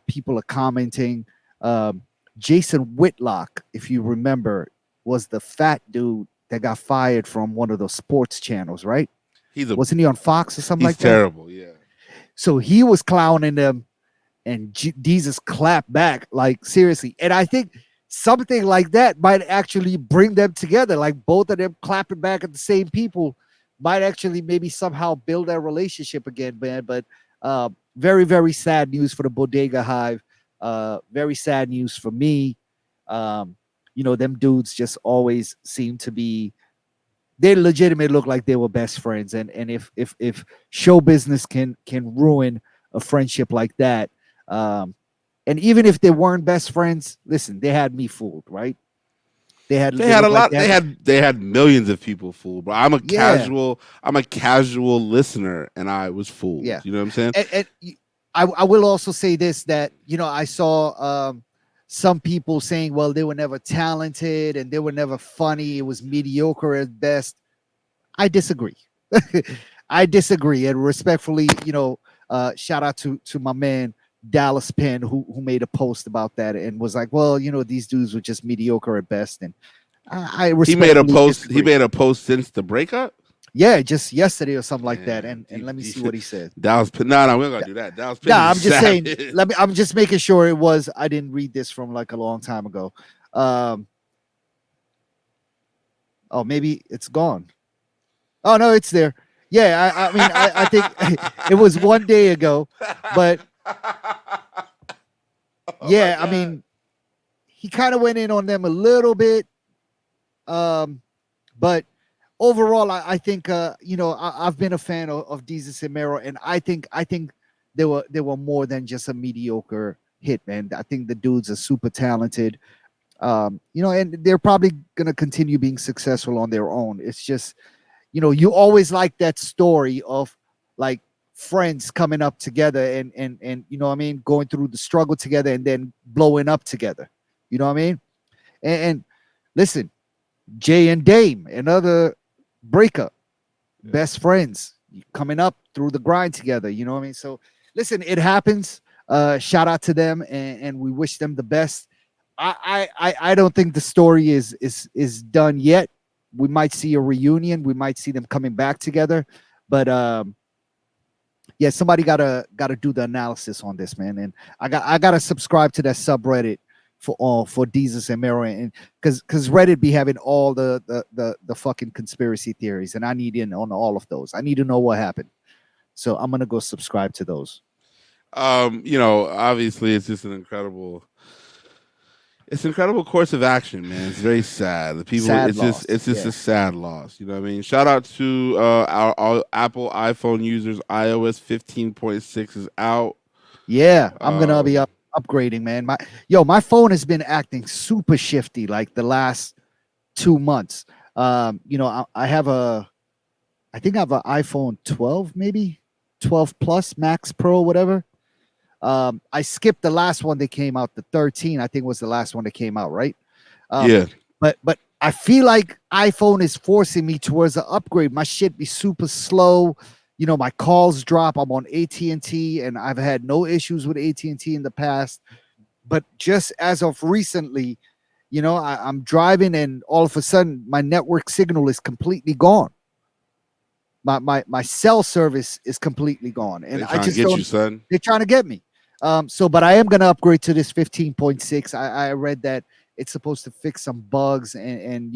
People are commenting. Um, Jason Whitlock, if you remember, was the fat dude that got fired from one of those sports channels, right? He's a Wasn't he on Fox or something he's like that? terrible, yeah. So he was clowning them, and Jesus clapped back, like seriously. And I think something like that might actually bring them together, like both of them clapping back at the same people might actually maybe somehow build that relationship again, man. But very, very sad news for the Bodega Hive. Very sad news for me. Um, them dudes just always seem to be, they legitimately look like they were best friends. And if show business can ruin a friendship like that, um, and even if they weren't best friends, listen, they had me fooled, right? They They had a look like lot. that. They had millions of people fooled. But Yeah, I'm a casual listener, and I was yeah. fooled. You know what I'm saying? And I will also say this, that I saw some people saying, well, they were never talented and they were never funny. It was mediocre at best. I disagree. I disagree, and respectfully, shout out to my man Dallas Penn, who made a post about that and was like, well, these dudes were just mediocre at best, and I He made a respectfully post. He disagree. made a post since the breakup. Yeah, just yesterday or something like that, Damn, and let me see what he said. Dallas. No, no, we're not gonna do that. Dallas Penn Nah, is a I'm just saying. savage. I'm just making sure it was. I didn't read this from like a long time ago. Um, oh, maybe it's gone. Oh no, it's there. Yeah, I mean, I think it was one day ago, but Oh my yeah, I god. mean, he kind of went in on them a little bit, um, but overall, I think I've been a fan of Jesus and Mero, and I think they were more than just a mediocre hit, man. I think the dudes are super talented, and they're probably gonna continue being successful on their own. It's just you always like that story of like friends coming up together and what I mean, going through the struggle together and then blowing up together. You know what I mean? And listen, Jay and Dame, another breakup, Yeah. best friends coming up through the grind together. You know what I mean? So listen, it happens. Shout out to them, and we wish them the best. I don't think the story is done yet. We might see a reunion. We might see them coming back together, but yeah, somebody gotta do the analysis on this, man. And I gotta subscribe to that subreddit for Jesus and Mero, and because Reddit be having all the fucking conspiracy theories, and I need in on all of those. I need to know what happened. So I'm gonna go subscribe to those. Obviously, it's just an incredible course of action, man. It's very sad. The people, Sad it's just, loss. it's just Yeah. a sad loss. You know what I mean? Shout out to our Apple iPhone users. iOS 15.6 is out. Yeah, I'm gonna be Um, upgrading, man. My phone has been acting super shifty like the last 2 months. I have I think I have an iPhone 12, maybe 12 Plus Max Pro, whatever. I skipped the last one that came out, the 13. I think was the last one that came out, right? Um, Yeah, but I feel like iPhone is forcing me towards an upgrade. My shit be super slow. My calls drop. I'm on AT&T, and I've had no issues with AT&T in the past. But just as of recently, I'm driving, and all of a sudden my network signal is completely gone. My cell service is completely gone, and they I trying to just get you, don't. son. They're trying to get me. But I am going to upgrade to this 15.6. I read that it's supposed to fix some bugs, and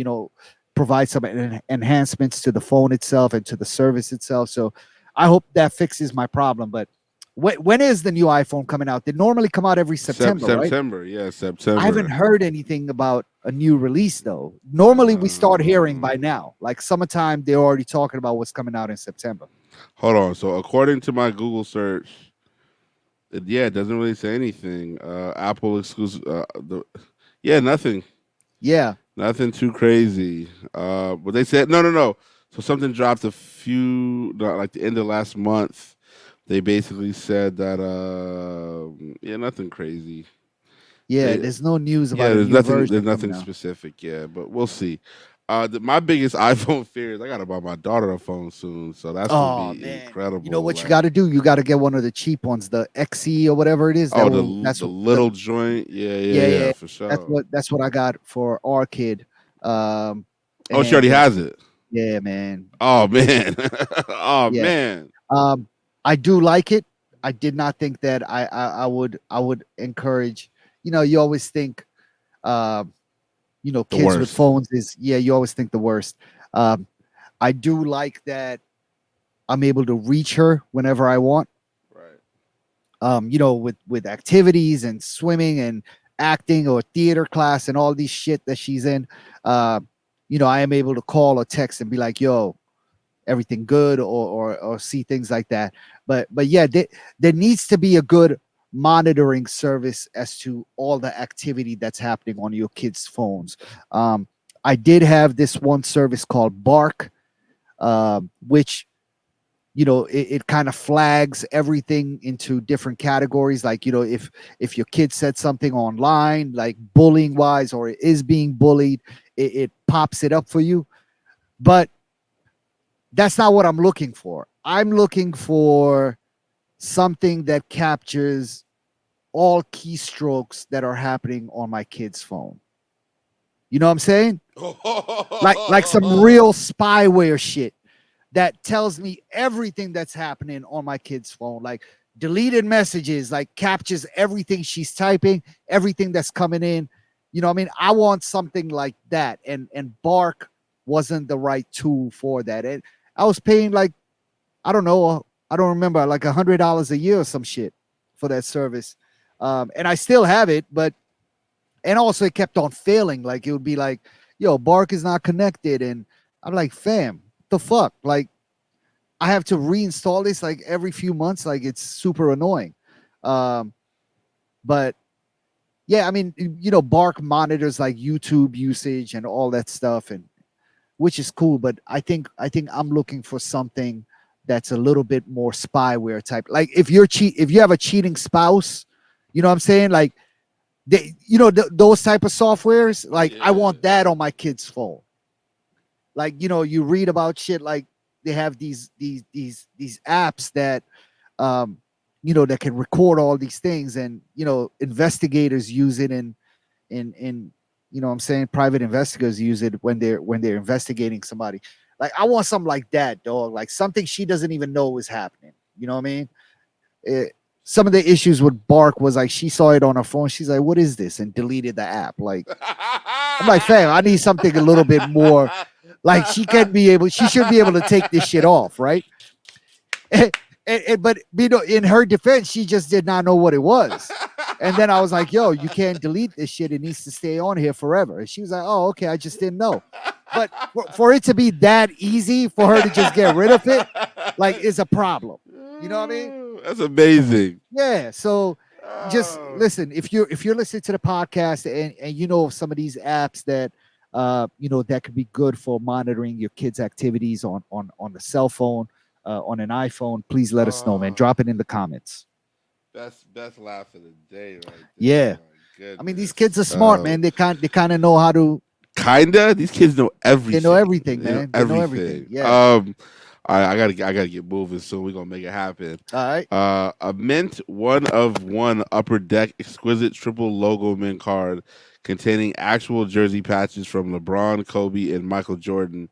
provide some enhancements to the phone itself and to the service itself. So I hope that fixes my problem. But when is the new iPhone coming out? They normally come out every September, right? September, yeah, I haven't September. heard anything about a new release though. Normally we start hearing by Um, now. Like summertime, they're already talking about what's coming out in September. Hold on. So according to my Google search, yeah, it doesn't really say anything. Apple exclusive. Yeah, nothing. Yeah. Nothing too crazy. But they said no, no, no. So something dropped a few, like the end of last month. They basically said that, yeah, nothing crazy. Yeah, They, there's no news yeah, about a new there's version coming nothing out. specific. Yeah, but we'll see. My biggest iPhone fear is I gotta buy my daughter a phone soon, so that's gonna Oh be man. You know incredible. what you Like, got to do? You got to get one of the cheap ones, the XE or whatever it is. oh, That's the what the little joint, yeah, yeah, Yeah, yeah, yeah. for sure. That's what I got for our kid. Um Oh, she already and has it. yeah, man. Oh man, oh Yeah. man. Um I do like it. I did not think that I would encourage, you always think um The kids with worst. phones is, yeah, you always think the worst. Um I do like that I'm able to reach her whenever I want. Right. With activities and swimming and acting or theater class and all these shit that she's in. uh I am able to call or text and be like, yo, everything good, or see things like that. But yeah, there needs to be a good monitoring service as to all the activity that's happening on your kids' phones. I did have this one service called Bark, which it kind of flags everything into different categories. Like, if your kid said something online, like bullying wise, or it is being bullied, it pops it up for you. But that's not what I'm looking for. I'm looking for something that captures all keystrokes that are happening on my kid's phone. You know what I'm saying? Like some real spyware shit that tells me everything that's happening on my kid's phone, like deleted messages, like captures everything she's typing, everything that's coming in. I mean, I want something like that, and Bark wasn't the right tool for that. And I was paying, like, I don't know, I don't remember, like $100 a year or some shit for that service. And I still have it, but and also it kept on failing. Like, it would be like, yo, Bark is not connected, and I'm like, fam, the fuck, like, I have to reinstall this like every few months. Like, it's super annoying. Um, but yeah, I mean, Bark monitors like YouTube usage and all that stuff, and which is cool. But I think I'm looking for something that's a little bit more spyware type. Like, if you have a cheating spouse, you know what I'm saying? Like, those type of softwares. Like, I Yeah. want that on my kid's phone. Like, you read about shit, like they have these apps that that can record all these things, and investigators use it in what I'm saying, private investigators use it when they're investigating somebody. Like, I want something like that, dog. Like, something she doesn't even know is happening. You know what I mean? Some of the issues with Bark was like, she saw it on her phone, she's like, what is this, and deleted the app. Like, I'm like, fam, I need something a little bit more. Like, she should be able to take this shit off, right? But in her defense, she just did not know what it was. And then I was like, yo, you can't delete this shit. It needs to stay on here forever. And she was like, oh, okay, I just didn't know. But for it to be that easy for her to just get rid of it, like, is a problem. You know what I mean? That's amazing. Yeah. So just Oh. listen, if you're listening to the podcast, and some of these apps that that could be good for monitoring your kids' activities on the cell phone, on an iPhone, please let us know, man. Oh. Drop it in the comments. Best laugh of the day right there. Yeah. My I mean, these kids goodness. are smart, man. They kind of know how to. Kinda. These kids know They know everything. everything, They know man. They know everything. everything. Yeah. All right, I gotta get moving soon. We're gonna make it happen. All right. A mint one of one upper deck exquisite triple logo mint card containing actual jersey patches from LeBron, Kobe, and Michael Jordan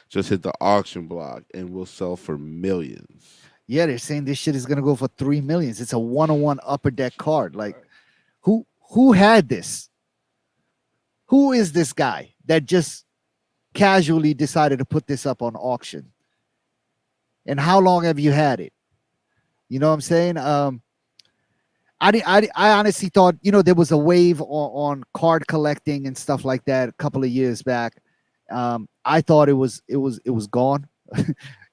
just hit the auction block and will sell for millions. Yeah, they're saying this shit is gonna go for 3 millions. It's a one-on-one upper deck card. Like, who had this? Who is this guy that just casually decided to put this up on auction? And how long have you had it? You know what I'm saying? I honestly thought, there was a wave on card collecting and stuff like that a couple of years back. I thought it was gone.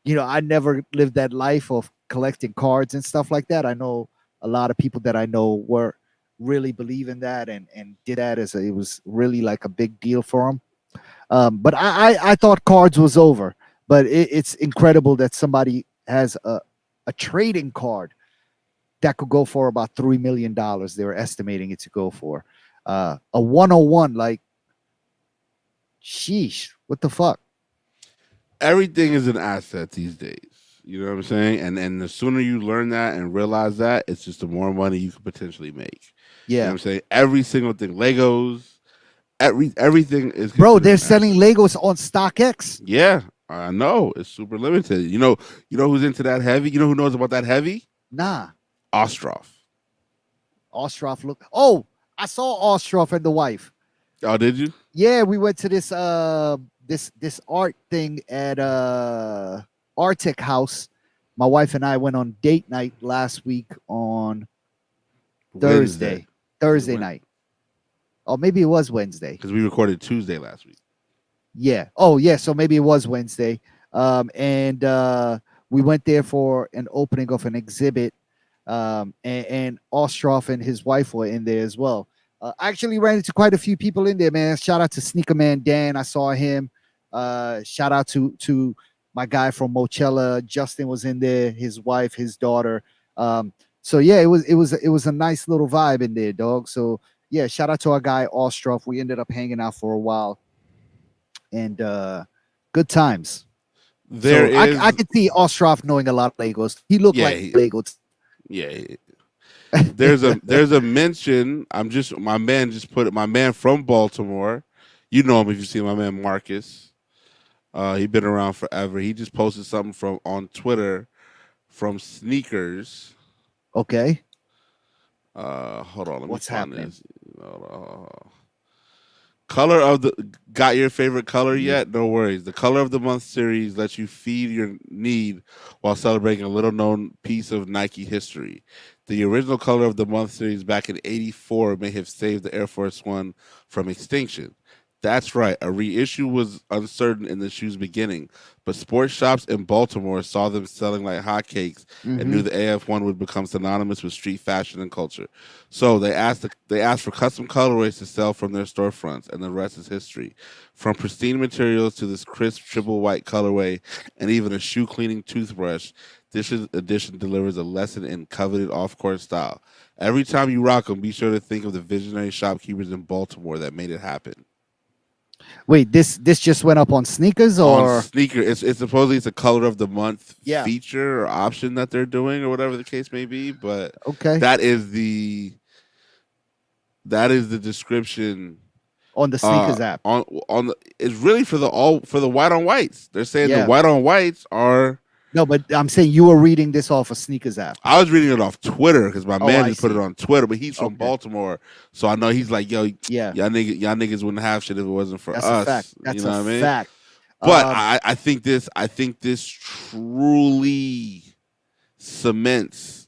I never lived that life of collecting cards and stuff like that. I know a lot of people that I know were really believe in that and did that it was really like a big deal for them. But I thought cards was over. But it's incredible that somebody has a trading card that could go for about $3 million. They were estimating it to go for a 101. Like, sheesh, what the fuck? Everything is an asset these days. You know what I'm saying? And the sooner you learn that and realize that, it's just the more money you could potentially make. You know what Yeah, I'm saying? Every single thing, Legos, everything is bro, considered they're an selling asset. Legos on StockX. Yeah, I know. It's super limited. You know who's into that heavy? You know who knows about that heavy? Nah, Ostroff. Ostroff look. Oh, I saw Ostroff and the wife. Oh, did you? Yeah, we went to this art thing at Arctic House. My wife and I went on date night last week on Wednesday. Thursday. Was it Thursday Wednesday? night. Or maybe it was Wednesday. Because we recorded Tuesday last week. Yeah. Oh, yeah. So maybe it was Wednesday. And we went there for an opening of an exhibit. And Ostroff and his wife were in there as well. I actually ran into quite a few people in there, man. Shout out to Sneaker Man Dan. I saw him. Shout out to my guy from Mochella. Justin was in there. His wife, his daughter. So yeah, it was a nice little vibe in there, dog. So yeah, shout out to our guy Ostroff. We ended up hanging out for a while and good times. There So I is, could see Ostroff knowing a lot of Legos. He looked yeah, like Legos. yeah. There's a mention. My man just put it. My man from Baltimore. You know him if you see my man Marcus. He been around forever. He just posted something from on Twitter from sneakers. Okay, Hold on, let me what's find happening? this. Hold on. Color of the got your favorite color Yeah. yet? No worries. The color of the month series lets you feed your need while celebrating a little known piece of Nike history. The original color of the month series back in '84 may have saved the Air Force One from extinction. That's right. A reissue was uncertain in the shoe's beginning, but sports shops in Baltimore saw them selling like hotcakes and knew Mm-hmm. the AF1 would become synonymous with street fashion and culture. So they asked for custom colorways to sell from their storefronts, and the rest is history. From pristine materials to this crisp triple white colorway, and even a shoe cleaning toothbrush, this edition delivers a lesson in coveted off-court style. Every time you rock them, be sure to think of the visionary shopkeepers in Baltimore that made it happen. Wait, this just went up on sneakers On or sneaker, it's supposedly it's a color of the month yeah? feature or option that they're doing or whatever the case may be, but Okay, that is the that is the description on the sneakers app. on the it's really for the white on whites. They're saying the Yeah. white on whites are. No, but I'm saying you were reading this off a sneakers app. I was reading it off Twitter because my Oh, man I just put it see. on Twitter, but he's from Okay. Baltimore, so I know he's like, yo, Yeah, y'all niggas wouldn't have shit if it wasn't for that's a fact. us. You That's know a what I mean? fact. But Um, I think this truly cements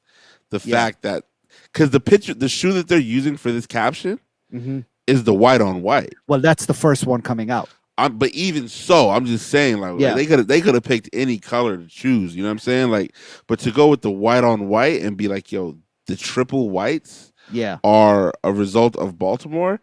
the yeah. fact that because the shoe that they're using for this caption Hmm. is the white on white. Well, that's the first one coming out. But even so, I'm just saying, like Yeah. they could have picked any color to choose. You know what I'm saying? Like, but to go with the white on white and be like, yo, the triple whites Yeah. are a result of Baltimore.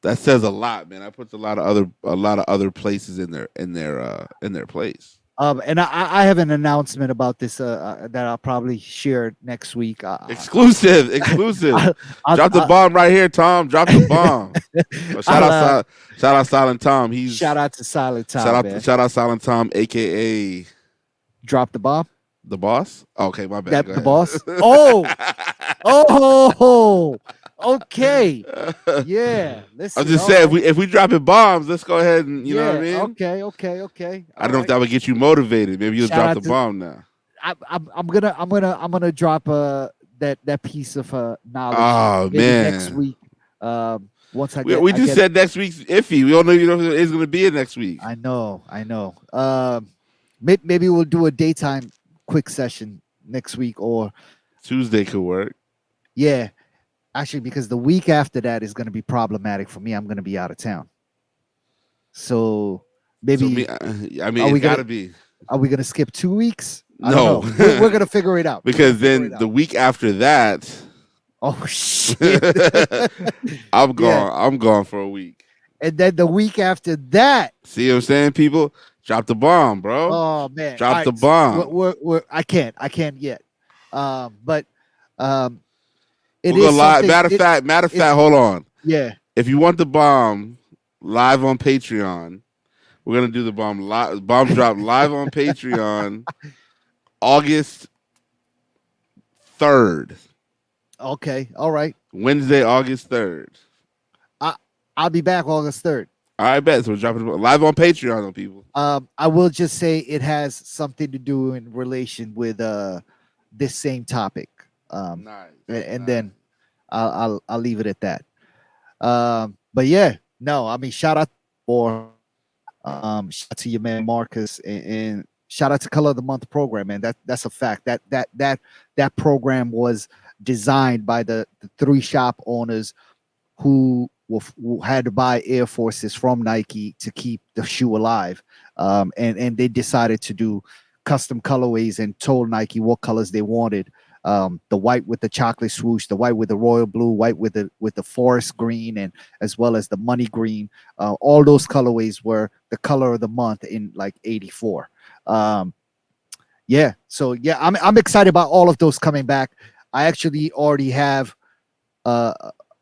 That says a lot, man. That puts a lot of other places in their place. And I have an announcement about this that I'll probably share next week. Exclusive, exclusive. I'll, I'll, Drop the I'll, bomb right here, Tom. Drop the bomb. Oh, I'll shout out Silent Tom. shout He's out to Silent Tom, man. shout out Silent Tom, aka Drop the bomb. the boss. Okay, my bad. That Go the ahead. boss. Oh, okay. Yeah. I'm Listen. just All saying, right. if we dropping bombs, let's go ahead and you know what I Yeah. mean. Okay. I All don't know if right. that would get you motivated. Maybe you'll Shout drop out the to. bomb now. I'm gonna drop that piece of knowledge Oh maybe next man, week. Once we I just get. said next week's iffy. We don't know if it's going to be in next week. I know. Maybe we'll do a daytime quick session next week, or Tuesday could work. yeah, actually, because the week after that is going to be problematic for me. I'm going to be out of town, so So me, maybe I are mean, it's we got gonna to be are we gonna skip 2 weeks? I don't no, know. We're gonna figure it out. We're gonna because figure it then out. the week after that, Oh shit! I'm Yeah, gone. I'm gone for a week. and then the week after that. See what I'm saying, people? Drop the bomb, bro. Oh man! All Drop the right, bomb. I can't yet. But um, it We'll go is live. something. Matter of It's fact, hold on. yeah. If you want the bomb live on Patreon, we're gonna do the bomb drop live on Patreon, August 3rd, Okay, all right. Wednesday, August 3rd. I I'll be back August 3rd. All right, bet. So we're dropping it live on Patreon, though, people. I will just say it has something to do in relation with this same topic. Nice, And nice. then I'll leave it at that. But yeah, no, I mean shout out to your man Marcus, and shout out to Color of the Month program, man. That's a fact. That program was designed by the three shop owners who had to buy Air Forces from Nike to keep the shoe alive, and they decided to do custom colorways and told Nike what colors they wanted. The white with the chocolate swoosh, the white with the royal blue, white with the forest green, and as well as the money green. All those colorways were the color of the month in like '84. Um, yeah, so yeah, I'm excited about all of those coming back. I actually already have uh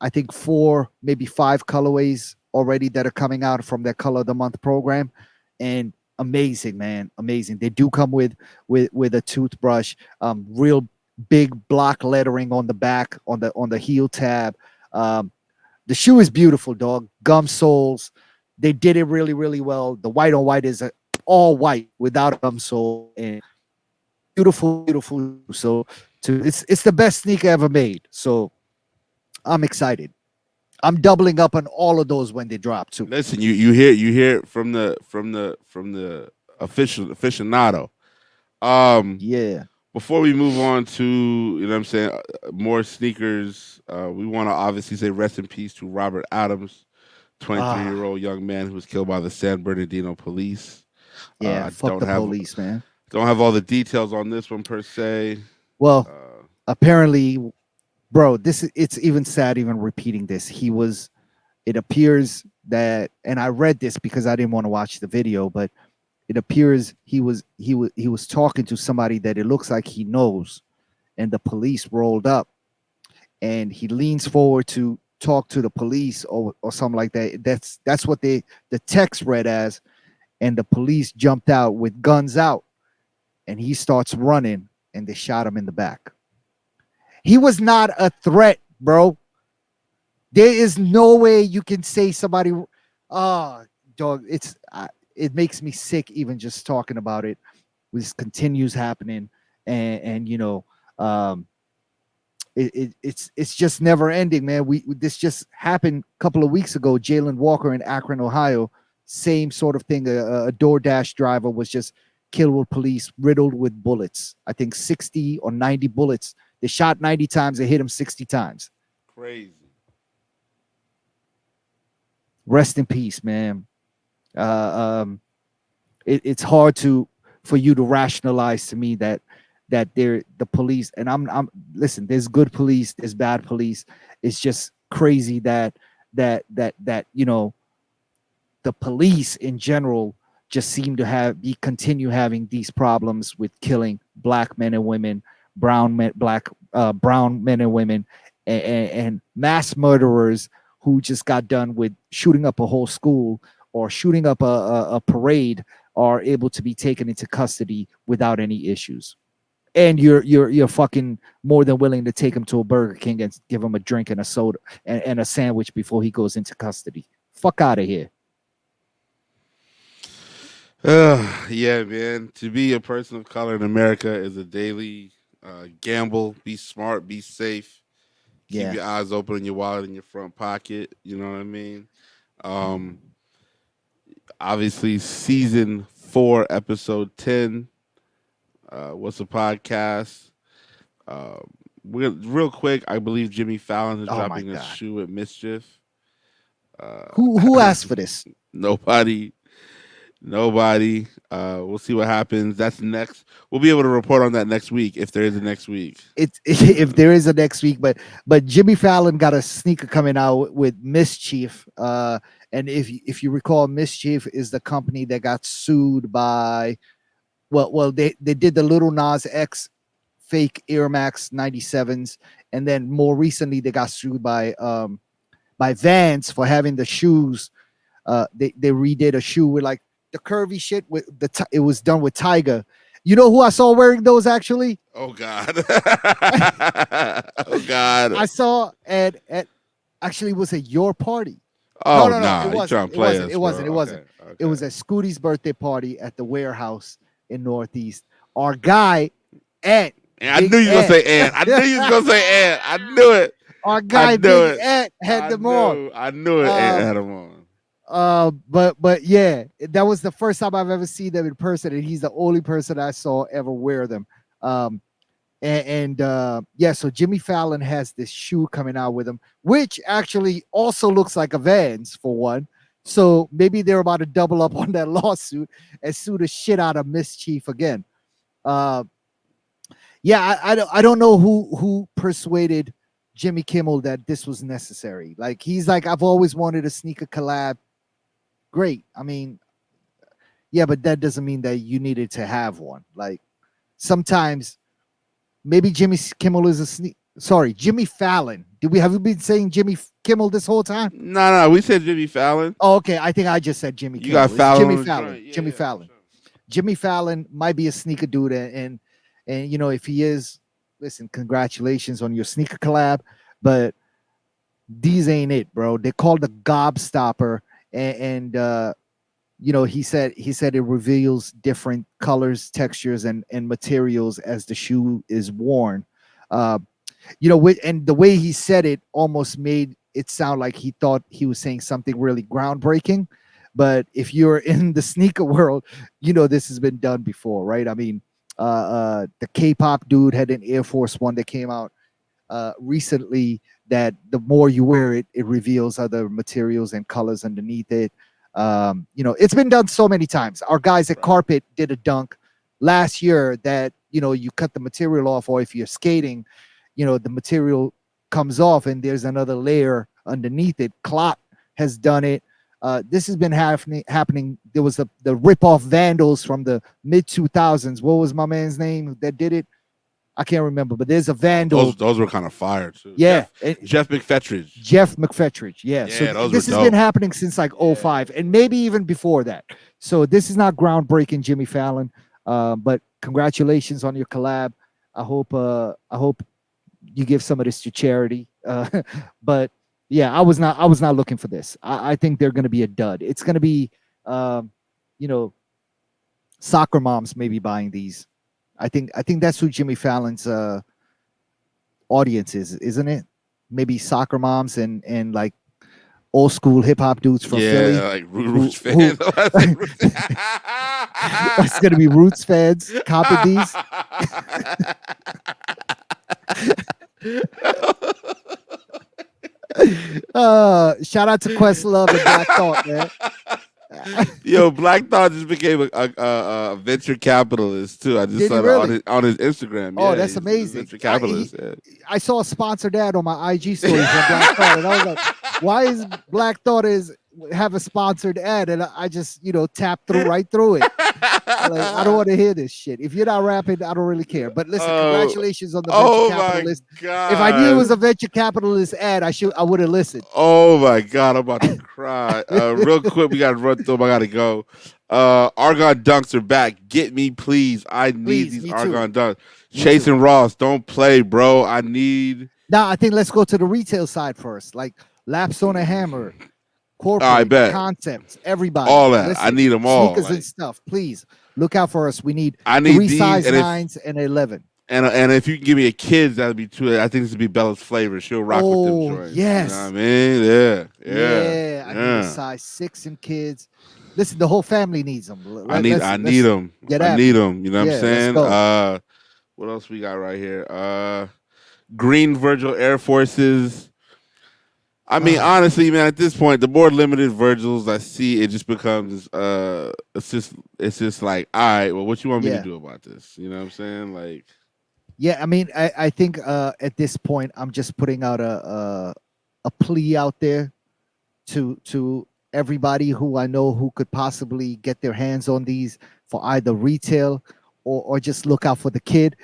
I think four, maybe five colorways already that are coming out from their color of the month program, and amazing, man, amazing. They do come with a toothbrush, real big block lettering on the back on the heel tab. Um, the shoe is beautiful, dog. Gum soles, they did it really really well. The white on white is all white without a gum sole, and beautiful shoe. So it's the best sneaker ever made. So I'm excited. I'm doubling up on all of those when they drop too. Listen, you hear it from the official aficionado. Um, Yeah. Before we move on to you know what I'm saying more sneakers, we want to obviously say rest in peace to Robert Adams, 23-year Ah, old young man who was killed by the San Bernardino police. yeah. I Fuck the police, man. don't have all the details on this one per se. Well, Uh, apparently, bro, it's even sad even repeating this. It appears that, and I read this because I didn't want to watch the video, but it appears he was talking to somebody that it looks like he knows, and the police rolled up, and he leans forward to talk to the police or something like that. That's what the text read as, and the police jumped out with guns out, and he starts running, and they shot him in the back. He was not a threat, bro. There is no way you can say somebody. Oh, dog, it makes me sick even just talking about it. This continues happening, and um, it's just never ending, man. This just happened a couple of weeks ago. Jalen Walker in Akron, Ohio, same sort of thing. A DoorDash driver was just killed with police, riddled with bullets. I think 60 or 90 bullets. They shot 90 times. They hit him 60 times. Crazy. Rest in peace, man. It's hard for you to rationalize to me that they're the police, and I'm listen. There's good police. There's bad police. It's just crazy that the police in general just seem to continue having these problems with killing black men and women, brown men and women, and mass murderers who just got done with shooting up a whole school or shooting up a parade are able to be taken into custody without any issues. And you're fucking more than willing to take him to a Burger King and give him a drink and a soda and a sandwich before he goes into custody. Fuck out of here. Yeah, man. To be a person of color in America is a daily gamble. Be smart, be safe. Keep Yeah. your eyes open and your wallet in your front pocket. You know what I mean? Um, Obviously, season 4, episode 10. What's a podcast? Uh, real quick, I believe Jimmy Fallon is Oh my dropping a god. shoe at Mischief. Who asked for this? Nobody. Nobody. We'll see what happens. That's next. We'll be able to report on that next week if there is a next week. It's if there is a next week, but Jimmy Fallon got a sneaker coming out with Mischief. And if you recall, Mischief is the company that got sued by they did the Little Nas X fake Air Max 97s, and then more recently they got sued by Vans for having the shoes. They redid a shoe with like the curvy shit with it was done with Tiger. You know who I saw wearing those actually? Oh God. Oh God. I saw at actually was at your party. No, Oh no, no, it nah. You wasn't. trying to It play wasn't. us, It wasn't. It bro? wasn't. Okay. It was Okay. at Scooty's birthday party at the warehouse in Northeast. Our guy, Ant, And I Big knew you was Ant. gonna say Ant. I knew you was gonna say Ant. I knew it. Our I guy, knew Big it. Ant, had I them on. knew. I knew it. Ant Um, had him on. but yeah, that was the first time I've ever seen them in person, and he's the only person I saw ever wear them. Um, yeah, so Jimmy Fallon has this shoe coming out with him, which actually also looks like a Vans for one. So maybe they're about to double up on that lawsuit and sue the shit out of Mischief again. Uh, yeah, I don't know who persuaded Jimmy Kimmel that this was necessary. Like he's like, I've always wanted a sneaker collab. Great. I mean, yeah, but that doesn't mean that you needed to have one. Like sometimes maybe Jimmy Kimmel is a sneak. Sorry, Jimmy Fallon. Did we have you been saying Jimmy Kimmel this whole time? No, no. We said Jimmy Fallon. Oh, okay. I think I just said Jimmy You got Kimmel. It's Fallon Jimmy on the Fallon. joint. Yeah, Jimmy yeah, for Fallon. sure. Jimmy Fallon might be a sneaker dude, and you know if he is, listen, congratulations on your sneaker collab, but these ain't it, bro. They called the Gobstopper, and you know he said it reveals different colors, textures, and materials as the shoe is worn. Uh, you know, and the way he said it almost made it sound like he thought he was saying something really groundbreaking. But if you're in the sneaker world, you know this has been done before, right? I mean, the K-pop dude had an Air Force One that came out recently. That the more you wear it, it reveals other materials and colors underneath it. You know, it's been done so many times. Our guys at Right. Carpet did a dunk last year that you know you cut the material off, or if you're skating, you know the material comes off and there's another layer underneath it. Clot has done it. This has been happening. There was the rip off Vandals from the mid 2000s. What was my man's name that did it? I can't remember, but there's a Vandal. Those were kind of fire too. Yeah, Jeff McFetridge. Jeff McFetridge. Yeah. So Yeah, those were this has been dope. happening since like Yeah. '05 and maybe even before that. So this is not groundbreaking, Jimmy Fallon. But congratulations on your collab. I hope you give some of this to charity. But yeah, I was not looking for this. I think they're gonna be a dud. It's gonna be you know, soccer moms maybe buying these. I think that's who Jimmy Fallon's audience is, isn't it? Maybe soccer moms and like old school hip hop dudes from Philly. Yeah, like Roots Who fans. it's gonna be Roots fans copy these. Shout out to Questlove and Black Thought, man. Yo, Black Thought just became a venture capitalist too. I just Did he saw that really? on his Instagram. Oh, Yeah, that's he's a amazing. venture capitalist. Yeah. I saw a sponsored ad on my IG story from Black Thought, and I was like, why have a sponsored ad, and I just tap through right through it. Like, I don't want to hear this shit. If you're not rapping, I don't really care. But listen, Oh, congratulations on the venture oh my capitalist. If I knew it was God. a venture capitalist ad, I would have listened. Oh my God, I'm about to cry. Real quick, we gotta run through them. I gotta go. Argon dunks are back. Get me, please. I need Please, these me too. Argon dunks. Me too. Chasing Ross, don't play, bro. I need. Now I think let's go to the retail side first. Like Laps on a Hammer, I Corporate, bet Concepts, everybody. all that. I Listen, need them all. sneakers and Like stuff. Please look out for us. We need I need three these, size and if nines and 11. and if you can give me a kids, that'd be too. I think this would be Bella's flavor. She'll rock with them Oh joints. You know what I yes. mean? Yeah, yeah, Yeah, I need a yeah. size 6 in kids. Listen, the whole family needs them. I need Let's them. get I at need me. them. You know what I'm Yeah, let's saying? go. What else we got right here? Green Virgil Air Forces. I mean, Ah, honestly, man, at this point, the more limited Virgils I see, it just becomes it's just like, all right, well, what you want me to yeah. do about this? You know what I'm saying? Like, Yeah, I mean, I think at this point I'm just putting out a plea out there to everybody who I know who could possibly get their hands on these for either retail or just look out for the kid.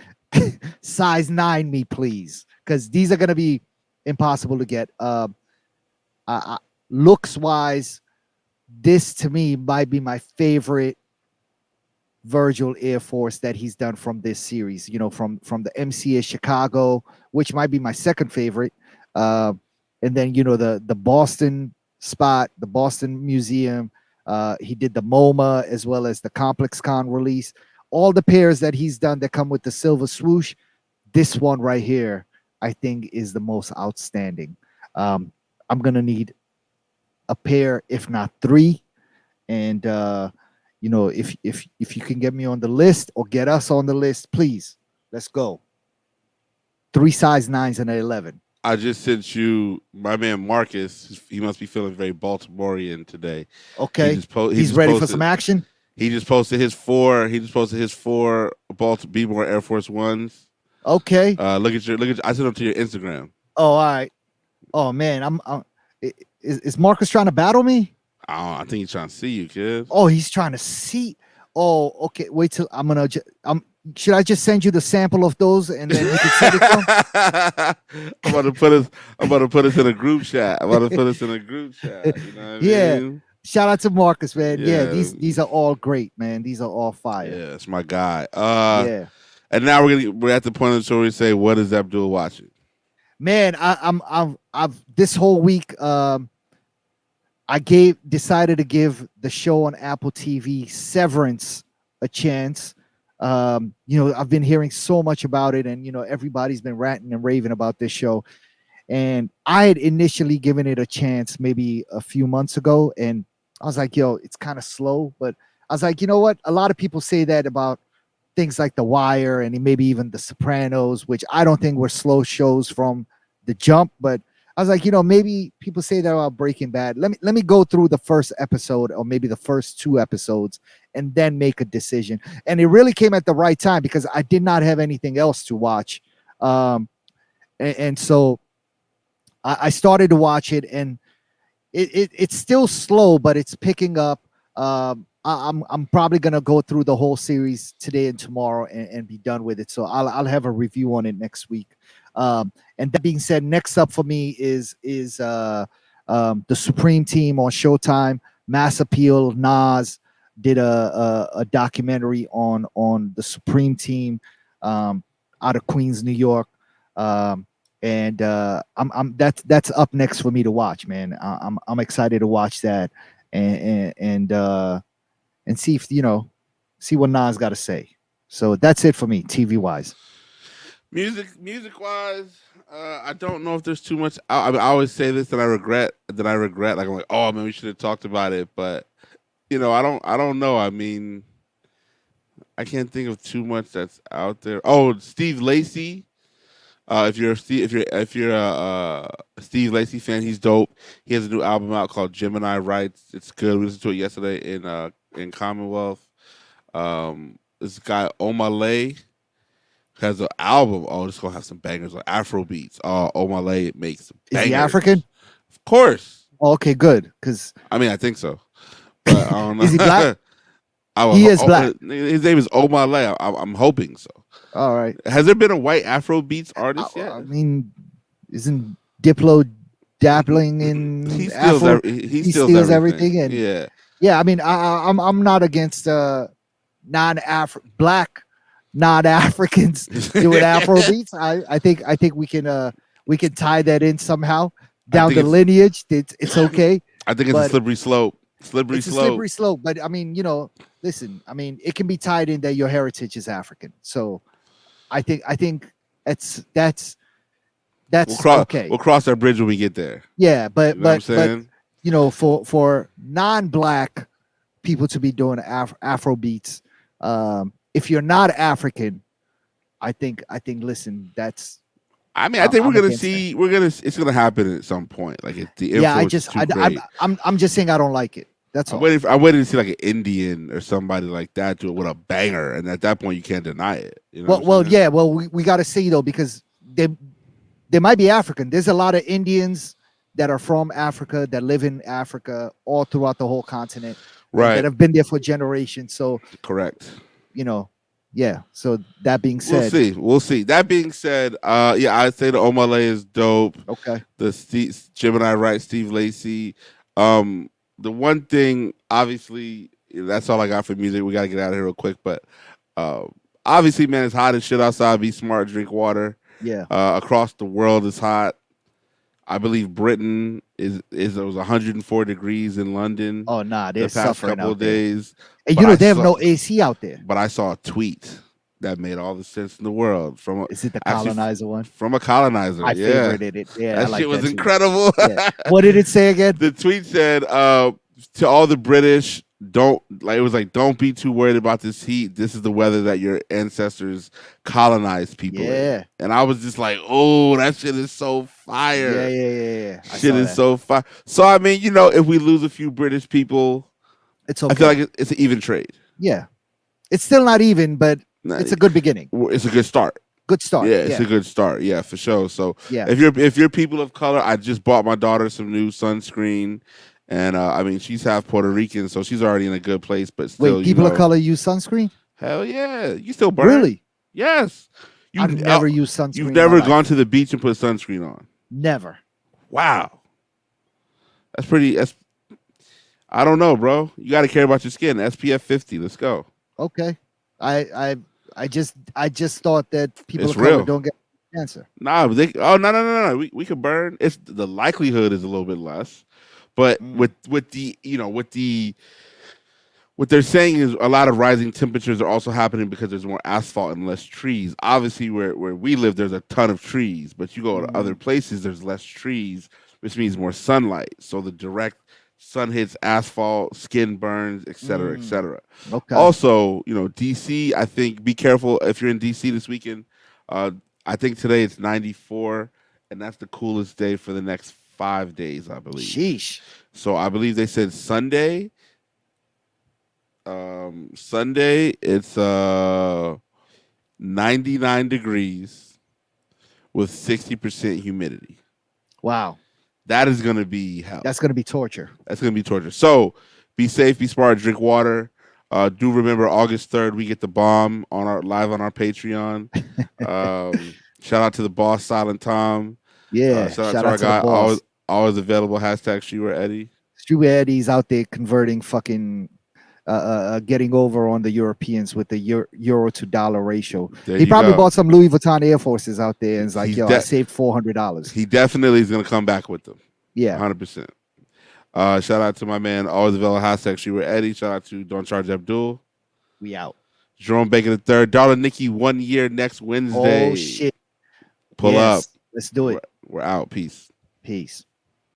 Size 9 me please, because these are going to be impossible to get. I, looks wise, this to me might be my favorite Virgil Air Force that he's done from this series. From the MCA Chicago, which might be my second favorite, uh, and then the Boston spot, the Boston Museum. He did the MoMA as well as the Complex Con release. All the pairs that he's done that come with the silver swoosh. This one right here, I think, is the most outstanding. I'm gonna need a pair, if not three, and if you can get me on the list or get us on the list, please, let's go. Three size 9s and an 11. I just sent you my man Marcus. He must be feeling very Baltimorean today. He Okay, just po- he he's just ready for some posted action. he just posted his four. He just posted his four Baltimore Air Force Ones. Okay. Look at. I sent them to your Instagram. Oh, all right. Oh man, is Marcus trying to battle me? I think he's trying to see you, kid. Oh, he's trying to see. Oh, okay. Wait till I'm gonna. Should I just send you the sample of those and then you can send it I'm about to put us. I'm about to put us in a group chat. I'm about to put us in a group to chat. You know what I him? Yeah. mean? Shout out to Marcus, man. Yeah, Yeah, these are all great, man. These are all fire. yeah. It's my guy. Yeah. And now we're at the point of the show where we say, what is Abdul watching? Man, I've this whole week I decided to give the show on Apple TV Severance a chance. I've been hearing so much about it, and everybody's been ranting and raving about this show. And I had initially given it a chance maybe a few months ago, and I was like, yo, it's kind of slow. But I was like, you know what? A lot of people say that about things like The Wire and maybe even The Sopranos, which I don't think were slow shows from the jump. But I was like, maybe people say that about Breaking Bad. Let me go through the first episode or maybe the first two episodes and then make a decision. And it really came at the right time because I did not have anything else to watch. And so I started to watch it, and it's still slow, but it's picking up. I'm probably gonna go through the whole series today and tomorrow and be done with it. So I'll have a review on it next week. And that being said, next up for me is the Supreme Team on Showtime. Mass Appeal. Nas did a documentary on the Supreme Team out of Queens, New York. And that's up next for me to watch, man. I'm excited to watch that and see if see what Nas got to say. So that's it for me, TV wise. Music wise, I don't know if there's too much. I always say this that I regret. That I regret. Like I'm like, oh man, we should have talked about it. But I don't know. I mean, I can't think of too much that's out there. Oh, Steve Lacy. If you're a Steve Lacy fan, he's dope. He has a new album out called Gemini Rights. It's good. We listened to it yesterday in Commonwealth. This guy Omalay has an album. Oh, it's gonna have some bangers like Afro beats. Oh, Omalay makes Is he African? bangers. Of course. Oh, okay, good. Because I mean, I think so, but I don't is he black? know. I He would, is black. his name is Omale. I'm hoping so. All right. Has there been a white Afro beats artist yet? I mean, isn't Diplo dabbling in He steals Afro? he He steals steals everything. everything, and Yeah, yeah, I mean, I'm not against black non-Africans doing Afro beats. I think we can tie that in somehow I down think the it's lineage. It's okay, I think it's a but slippery slope. Slippery it's a slope. slippery slope. But I mean, listen, I mean, it can be tied in that your heritage is African. So I think that's that's We'll okay. cross that bridge when we get there. Yeah, You know what I'm but saying? for non-black people to be doing Afro beats, if you're not African, I think listen, that's I mean, I think we're I'm gonna against that. see. It's gonna happen at some point. Like if the Yeah, influence is too great. I'm just saying I don't like it. That's all. I'm waiting to see like an Indian or somebody like that do it with a banger, and at that point you can't deny it. You know what I'm saying? Yeah, well, we got to see though because they might be African. There's a lot of Indians that are from Africa that live in Africa all throughout the whole continent and that Right. have been there for generations. So Correct. you know, yeah. So that being We'll said, see. We'll see. That being said, yeah, I'd say the Omale is dope. okay, The Gemini Wright, Steve Lacy. Um, the one thing, obviously, that's all I got for music. We got to get out of here real quick. But uh, obviously, man, it's hot as shit outside. Be smart, drink water. yeah. Across the world, it's hot. I believe Britain is it was 104 degrees in London Oh nah, they're the past suffering couple out of there, days. and But I they have saw no AC out there. but I saw a tweet that made all the sense in the world Is it the actually colonizer one? from a colonizer. My Yeah, favorite in it. Yeah, I that shit like was that too. incredible. Yeah. What did it say again? The tweet said, to all the British, don't like it was like don't be too worried about this heat. This is the weather that your ancestors colonized people in. Yeah. And I was just like, oh, that shit is so Yeah, fire. yeah, yeah, yeah. I Shit saw is that. so fire. So I mean, if we lose a few British people, It's I feel okay. like it's an even trade. Yeah. It's still not even, but Not it's a good beginning. It's a good start. Good start. Yeah, it's Yeah. a good start. Yeah, for sure. So Yeah. if you're people of color, I just bought my daughter some new sunscreen, and I mean she's half Puerto Rican, so she's already in a good place. But Wait, still, people of color use sunscreen? hell yeah, you still burn. Really? Yes, I've you never used you've sunscreen in my never gone life. to the beach and put sunscreen on. Never. Wow, that's pretty. That's I don't know, bro. You got to care about your skin. SPF 50. Let's go. Okay. I just thought that people It's of color real. don't get cancer. Nah, oh no. We could burn. It's the likelihood is a little bit less, but Mm. with the with the what they're saying is a lot of rising temperatures are also happening because there's more asphalt and less trees. Obviously, where we live, there's a ton of trees, but you go to other Mm. places, there's less trees, which means more sunlight. So the direct sun hits asphalt, skin burns, et cetera, et Mm. cetera. Okay. Also, DC, I think be careful if you're in DC this weekend. Uh, I think today it's 94, and that's the coolest day for the next 5 days, I believe. Sheesh. So I believe they said Sunday it's 99 degrees with 60% humidity. Wow. That is gonna be hell. That's gonna be torture. That's gonna be torture. So be safe, be smart, drink water. Do remember August 3rd we get the bomb on our live on our Patreon. Shout out to the boss, Silent Tom. Yeah. Shout out Shout to out our to the guy, boss. always available. Hashtag Streetwear Eddie. Stu Eddie's out there converting fucking getting over on the Europeans with the euro to dollar ratio. There He you probably go. bought some Louis Vuitton Air Forces out there and is like, He's yo, I saved $400. he definitely is gonna come back with them. Yeah, 100%. Shout out to my man, always available. Hashtag Streetwear Eddie. Shout out to Don't Charge Abdul. we out. Jerome Bacon III. Dollar Nikki 1 year next Wednesday. Oh shit. Pull up. Yes. Let's do it. We're out. Peace. Peace.